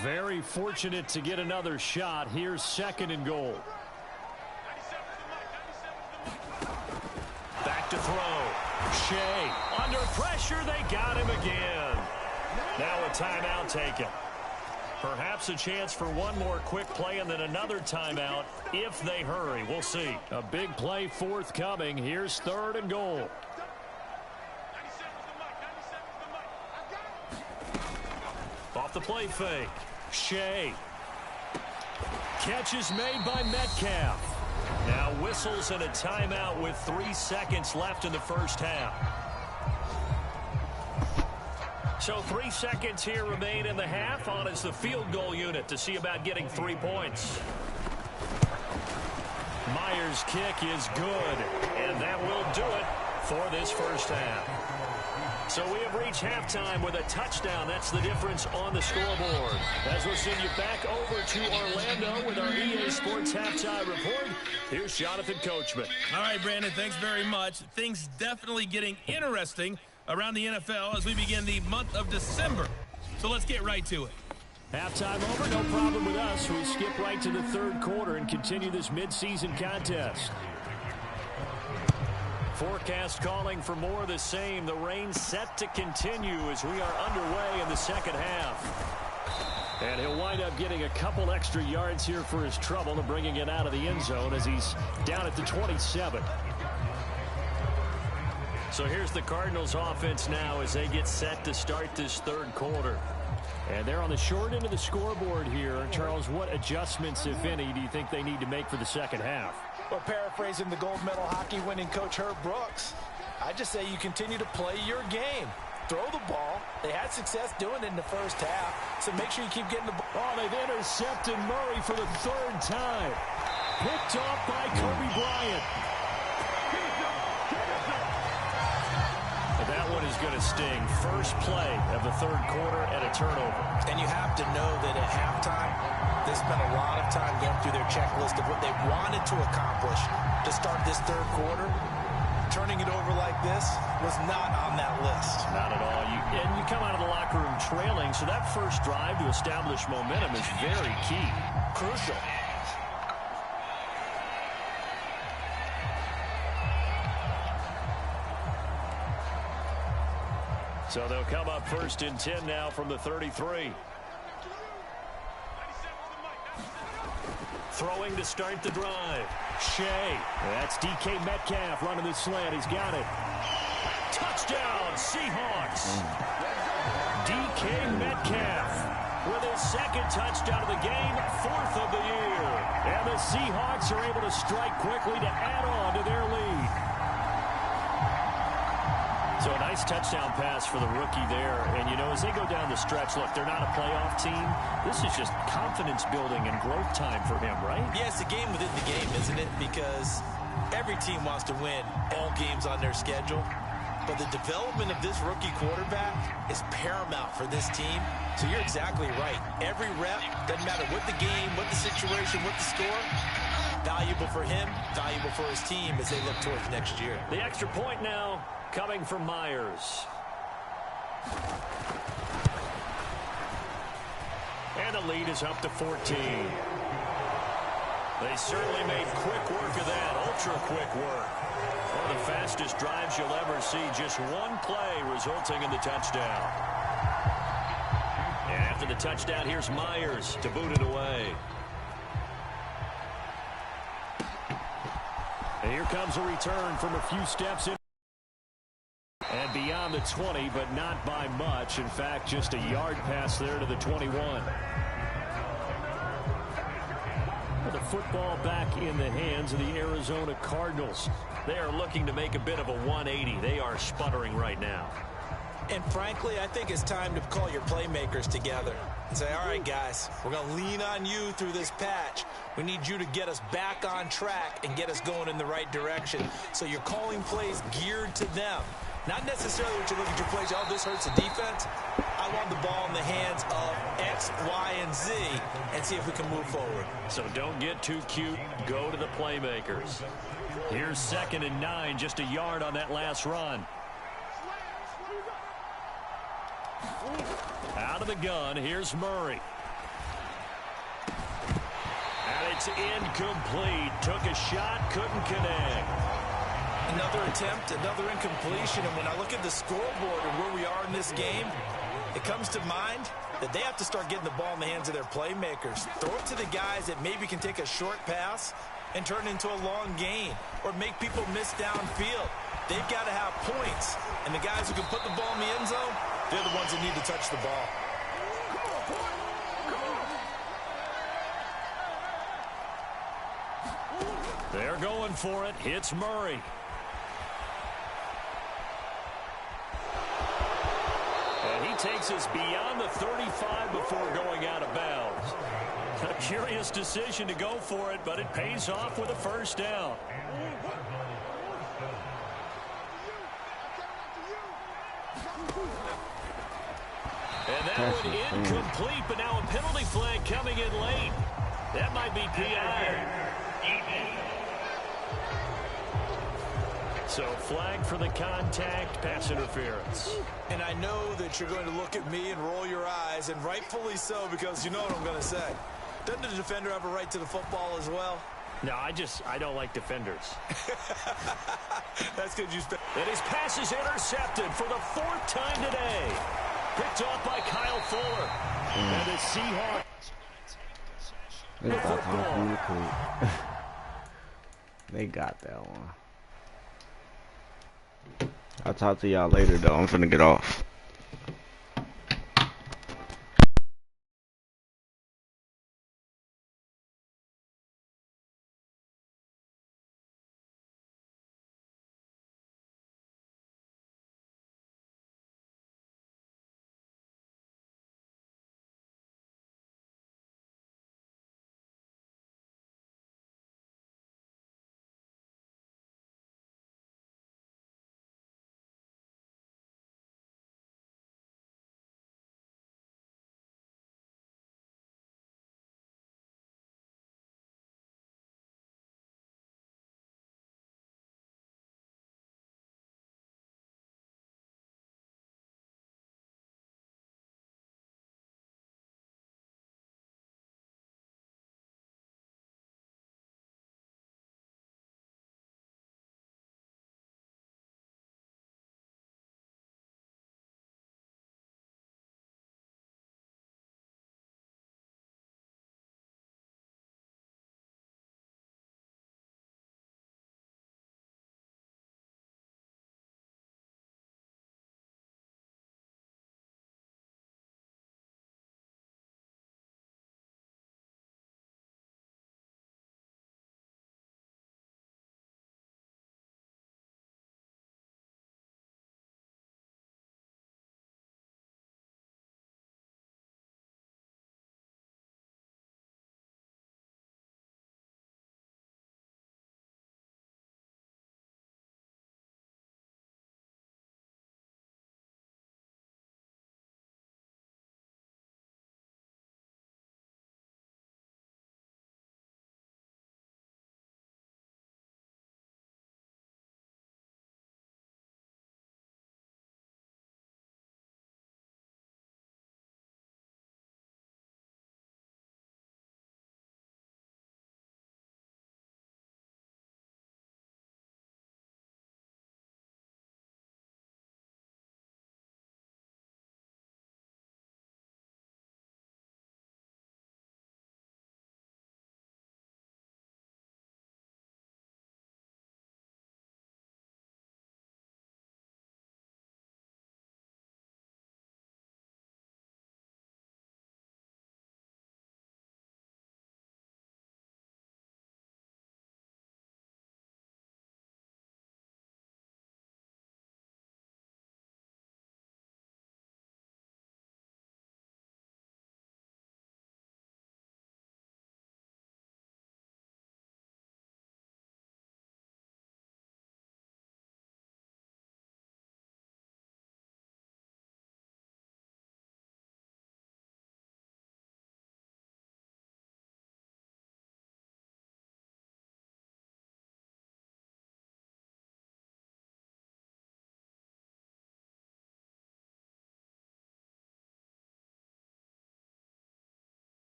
Very fortunate to get another shot. Here's 2nd and goal. Back to throw. Shea under pressure. They got him again. Now a timeout taken. Perhaps a chance for one more quick play and then another timeout if they hurry. We'll see. A big play forthcoming. Here's 3rd and goal. Off the play fake. Shea. Catch is made by Metcalf. Now whistles and a timeout with 3 seconds left in the first half. So 3 seconds here remain in the half. On is the field goal unit to see about getting 3 points. Myers' kick is good, and that will do it for this first half. So we have reached halftime with a touchdown. That's the difference on the scoreboard. As we'll send you back over to Orlando with our EA Sports Halftime Report, here's Jonathan Coachman. All right, Brandon, thanks very much. Things definitely getting interesting around the NFL as we begin the month of December. So let's get right to it. Halftime over, no problem with us. We skip right to the 3rd quarter and continue this midseason contest. Forecast calling for more of the same. The rain set to continue as we are underway in the second half. And he'll wind up getting a couple extra yards here for his trouble and bringing it out of the end zone as he's down at the 27. So here's the Cardinals offense now as they get set to start this 3rd quarter. And they're on the short end of the scoreboard here. Charles, what adjustments, if any, do you think they need to make for the second half? Or paraphrasing the gold medal hockey winning coach Herb Brooks, I just say you continue to play your game. Throw the ball. They had success doing it in the first half, so make sure you keep getting the ball. Oh, they've intercepted Murray for the third time. Picked off by Kobe Bryant. That one is going to sting. First play of the third quarter and a turnover. And you have to know that at halftime, they spent a lot of time going through their checklist of what they wanted to accomplish to start this third quarter. Turning it over like this was not on that list. Not at all. And you come out of the locker room trailing, so that first drive to establish momentum is very key. Crucial. So they'll come up first and 10 now from the 33. Throwing to start the drive. Shea. That's DK Metcalf running the slant. He's got it. Touchdown, Seahawks. DK Metcalf with his second touchdown of the game, fourth of the year. And the Seahawks are able to strike quickly to add on to their lead. So a nice touchdown pass for the rookie there. And, you know, as they go down the stretch, look, they're not a playoff team. This is just confidence building and growth time for him, right? Yeah, it's a game within the game, isn't it? Because every team wants to win all games on their schedule. But the development of this rookie quarterback is paramount for this team. So you're exactly right. Every rep, doesn't matter what the game, what the situation, what the score, valuable for him, valuable for his team as they look towards next year. The extra point now coming from Myers. And the lead is up to 14. They certainly made quick work of that, ultra quick work. One of the fastest drives you'll ever see, just one play resulting in the touchdown. And after the touchdown, here's Myers to boot it away. And here comes a return from a few steps in. And beyond the 20, but not by much. In fact, just a yard pass there to the 21. The football back in the hands of the Arizona Cardinals. They are looking to make a bit of a 180. They are sputtering right now. And frankly, I think it's time to call your playmakers together and say, all right, guys, we're going to lean on you through this patch. We need you to get us back on track and get us going in the right direction. So you're calling plays geared to them. Not necessarily what you look at your plays, oh, this hurts the defense. I want the ball in the hands of X, Y, and Z and see if we can move forward. So don't get too cute. Go to the playmakers. Here's 2nd and 9, just a yard on that last run. Out of the gun, here's Murray. And it's incomplete. Took a shot, couldn't connect. Another attempt, another incompletion. And when I look at the scoreboard and where we are in this game, it comes to mind that they have to start getting the ball in the hands of their playmakers. Throw it to the guys that maybe can take a short pass and turn it into a long gain or make people miss downfield. They've got to have points. And the guys who can put the ball in the end zone, they're the ones that need to touch the ball. They're going for it. Hits Murray. And he takes us beyond the 35 before going out of bounds. A curious decision to go for it, but it pays off with a first down. And that one incomplete, but now a penalty flag coming in late. That might be PI. So flag for the contact, pass interference. And I know that you're going to look at me and roll your eyes, and rightfully so, because you know what I'm going to say. Doesn't the defender have a right to the football as well? No, I don't like defenders. That's good. And his pass is intercepted for the 4th time today. Picked off by Kyle Fuller. And the Seahawks. They got that one. I'll talk to y'all later, though. I'm finna get off.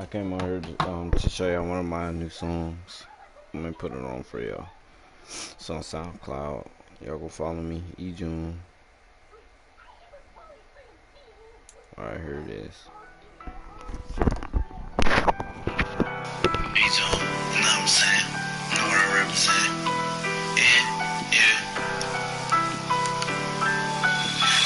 I came on here to show y'all one of my new songs. I'm gonna put it on for y'all. It's on SoundCloud. Y'all go follow me, Ejun. Alright, here it is. Ejun, you know what I'm saying? You know what I represent? Yeah.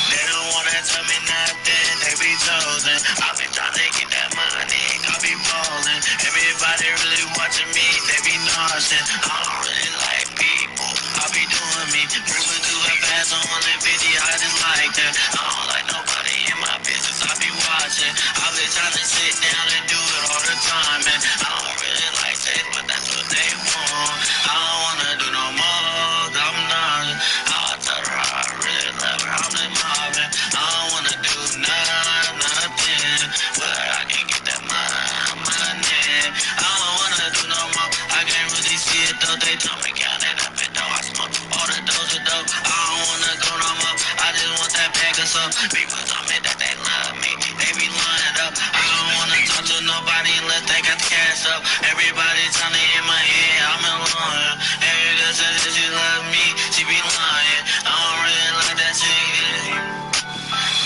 They don't wanna tell me nothing, they be chosen. I've been trying to get that money, I be ballin'. Everybody really watching me, they be nauseous. I don't really like people, I be doing me. Moving too fast on 150, I just like that. I don't like nobody in my business, I be watching. I've been trying to sit down and do it all the time, man. I don't really like this, but that's what they want. I don't wanna do no more, I'm done. I'll tell her I really love her, I'm just mobbing. I don't wanna do nothing, but I can get that money. I don't wanna do no more, I can't really see it though. They told me count it up and though I smoke all the doja dope. I don't wanna go no more, I just want that bag of soap. People told me that they love me, they be lying up. I don't wanna talk to nobody unless they got the cash up. Everybody trying to hit my head, I'm in line. Every girl says that she love me, she be lying. I don't really like that shit.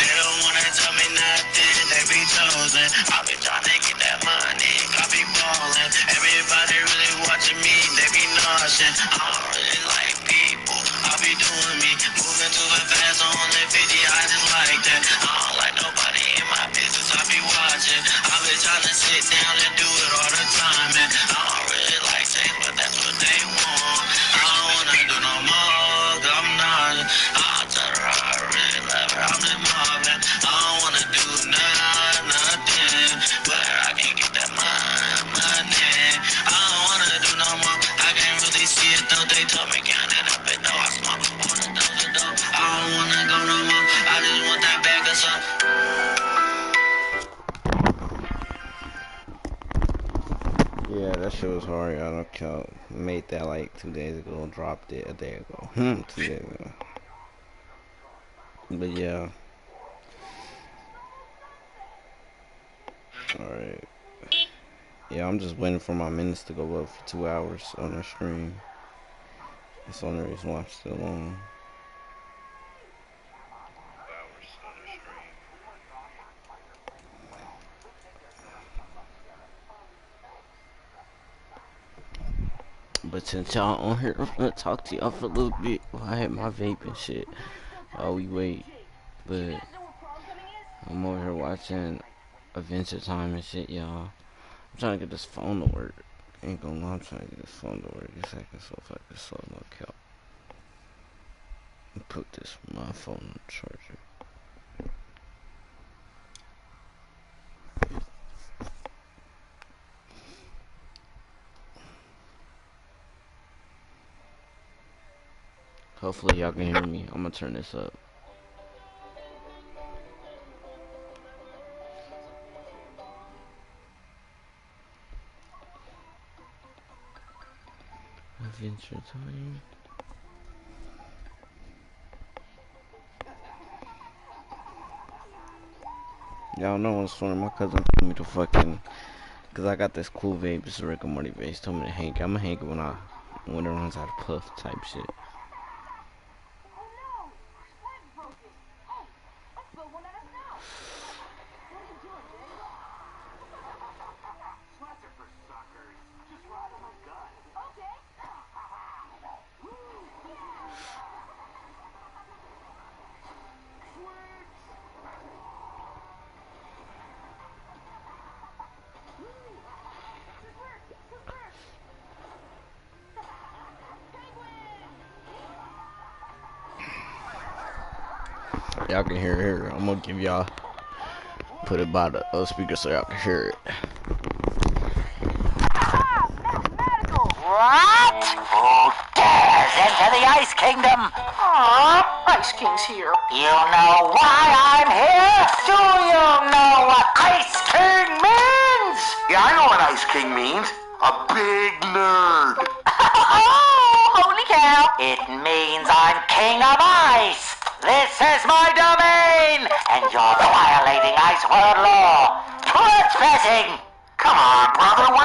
They don't wanna tell me nothing, they be chosen. I be trying to get that money, I be ballin'. Everybody really watching me, they be nauseous. I don't really like people, I be doing me. Moving too fast on 150, I just like that. I don't like nobody in my business, I be watching. I be trying to sit down and do it all the time, man. I don't really like things, but that's what they want. I don't wanna do no more, I'm not. I'll tell her I really love her, I'm just mobbing. I don't wanna do nothing, but I can get that money. I don't wanna do no more, I can't really see it though. They told me count it up and though I smoke all the dope. I don't wanna go no more, I just want that bag of soap. Yeah, that shit was hard. I don't count. Made that like 2 days ago. Dropped it a day ago. 2 days ago. But yeah. Alright. Yeah, I'm just waiting for my minutes to go up for 2 hours on the stream. That's the only reason why I'm still on. But since y'all on here, I'm gonna talk to y'all for a little bit while I have my vape and shit while we wait. But I'm over here watching Adventure Time and shit, y'all. I'm trying to get this phone to work. Ain't gonna lie, I'm trying to get this phone to work. It's acting so fucking slow, no cap. Put this my phone on the charger. Hopefully y'all can hear me. I'm gonna turn this up. Adventure Time. Y'all know what's funny? My cousin told me to fucking, cause I got this cool vape, this Rick and Morty vape. He told me to hang. I'ma hang it when it runs out of puff type shit. Y'all can hear it here. I'm gonna give y'all, put it by the speaker so y'all can hear it. What? Who dares enter the Ice Kingdom? Ice King's here. You know why I'm here? Do you know what Ice King means? Yeah, I know what Ice King means. A big nerd. Oh, holy cow. It means I'm King of Ice. This is my domain, and you're violating Ice World law. Trespassing. Come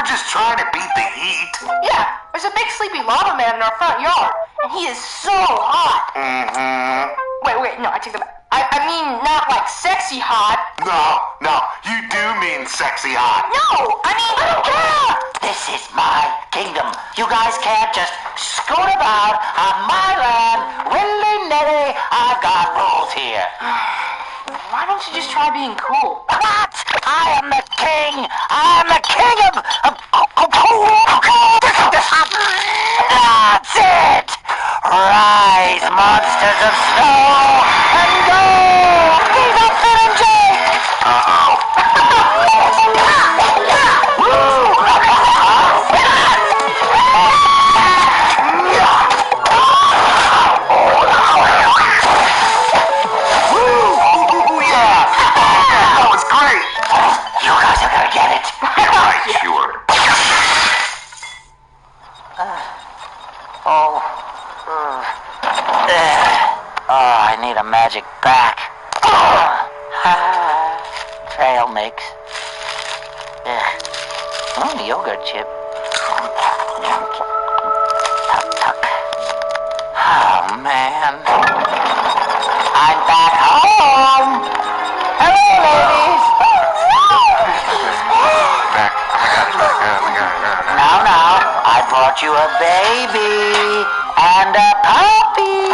just trying to beat the heat. Yeah, there's a big sleepy lava man in our front yard, and he is so hot. Mm-hmm. Wait, no, I take that back. I mean, not like sexy hot. No, you do mean sexy hot. No, I mean, I don't care. This is my kingdom. You guys can't just scoot about on my land willy-nilly. I've got rules here. Why don't you just try being cool? What? I am the king. I am the king of That's it. Rise, monsters of snow, and go. These are Finn and Jake. Uh-oh. That was great. You guys are gonna get it. Right, sure. I need a magic back. Trail mix. Yogurt chip. Tuck. Oh, man. I'm back home. Hello, ladies. Back. Now, I brought you a baby and a puppy.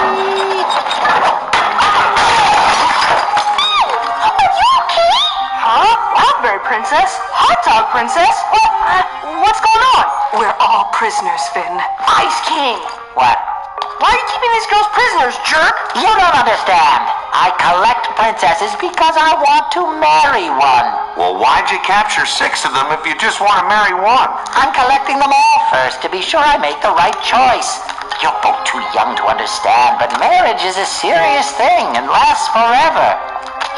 Are you okay? Huh? Raspberry princess? Hot dog princess? What's going on? We're all prisoners, Finn. Ice King! What? Why are you keeping these girls prisoners, jerk? You don't understand. I collect princesses because I want to marry one. Well, why'd you capture 6 of them if you just want to marry one? I'm collecting them all first to be sure I make the right choice. You're both too young to understand, but marriage is a serious thing and lasts forever.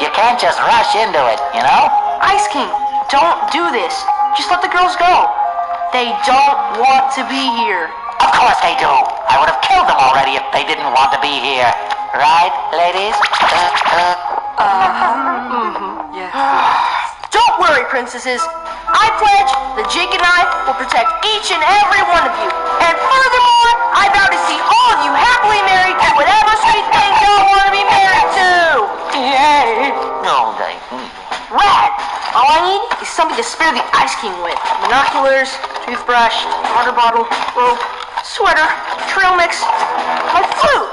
You can't just rush into it, you know? Ice King, don't do this. Just let the girls go. They don't want to be here. Of course they do. I would have killed them already if they didn't want to be here. Right, ladies? Yes. Don't worry, princesses. I pledge that Jake and I will protect each and every one of you. And furthermore, I vow to see all of you happily married to whatever sweet thing y'all want to be married to. Yay! No, they... Rad! All I need is something to spare the Ice King with. Binoculars, toothbrush, water bottle, rope, sweater, trail mix, my flute.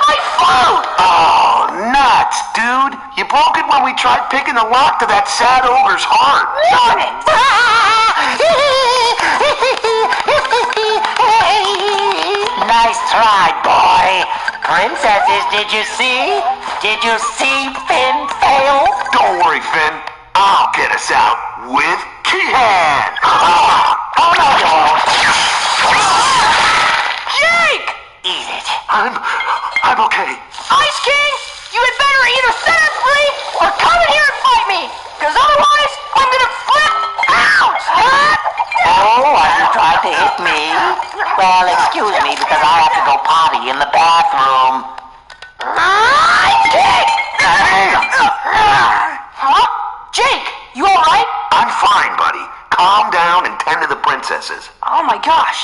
My flute! Oh, nuts, dude. You broke it when we tried picking the lock to that sad ogre's heart. Darn it! Nice try, boy. Princesses, did you see? Did you see Finn fail? Don't worry, Finn. I'll get us out with Keyhand. Oh, no, you won't. Jake! Eat it. I'm okay. Ice King, you had better either set us free or come in here and fight me. Because otherwise, I'm going to flip out. Oh, are you trying to hit me? Well, excuse me, because I have to go potty in the bathroom. Ice King! Huh? Jake, you all right? I'm fine, buddy. Calm down and tend to the princesses. Oh my gosh.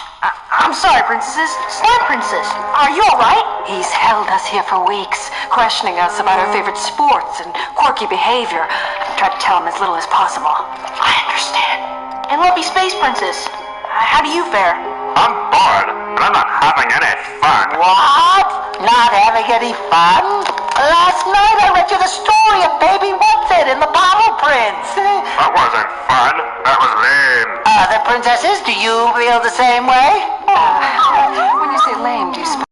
I'm sorry, princesses. Slime princess, are you all right? He's held us here for weeks, questioning us about our favorite sports and quirky behavior. I've tried to tell him as little as possible. I understand. And lovely space princess, how do you fare? I'm bored, but I'm not having any fun. What? Not having any fun? Last night I read you the story of Baby What's-It in the Bottle Prince. That wasn't fun. That was lame. Other princesses, do you feel the same way? When you say lame, do you suppose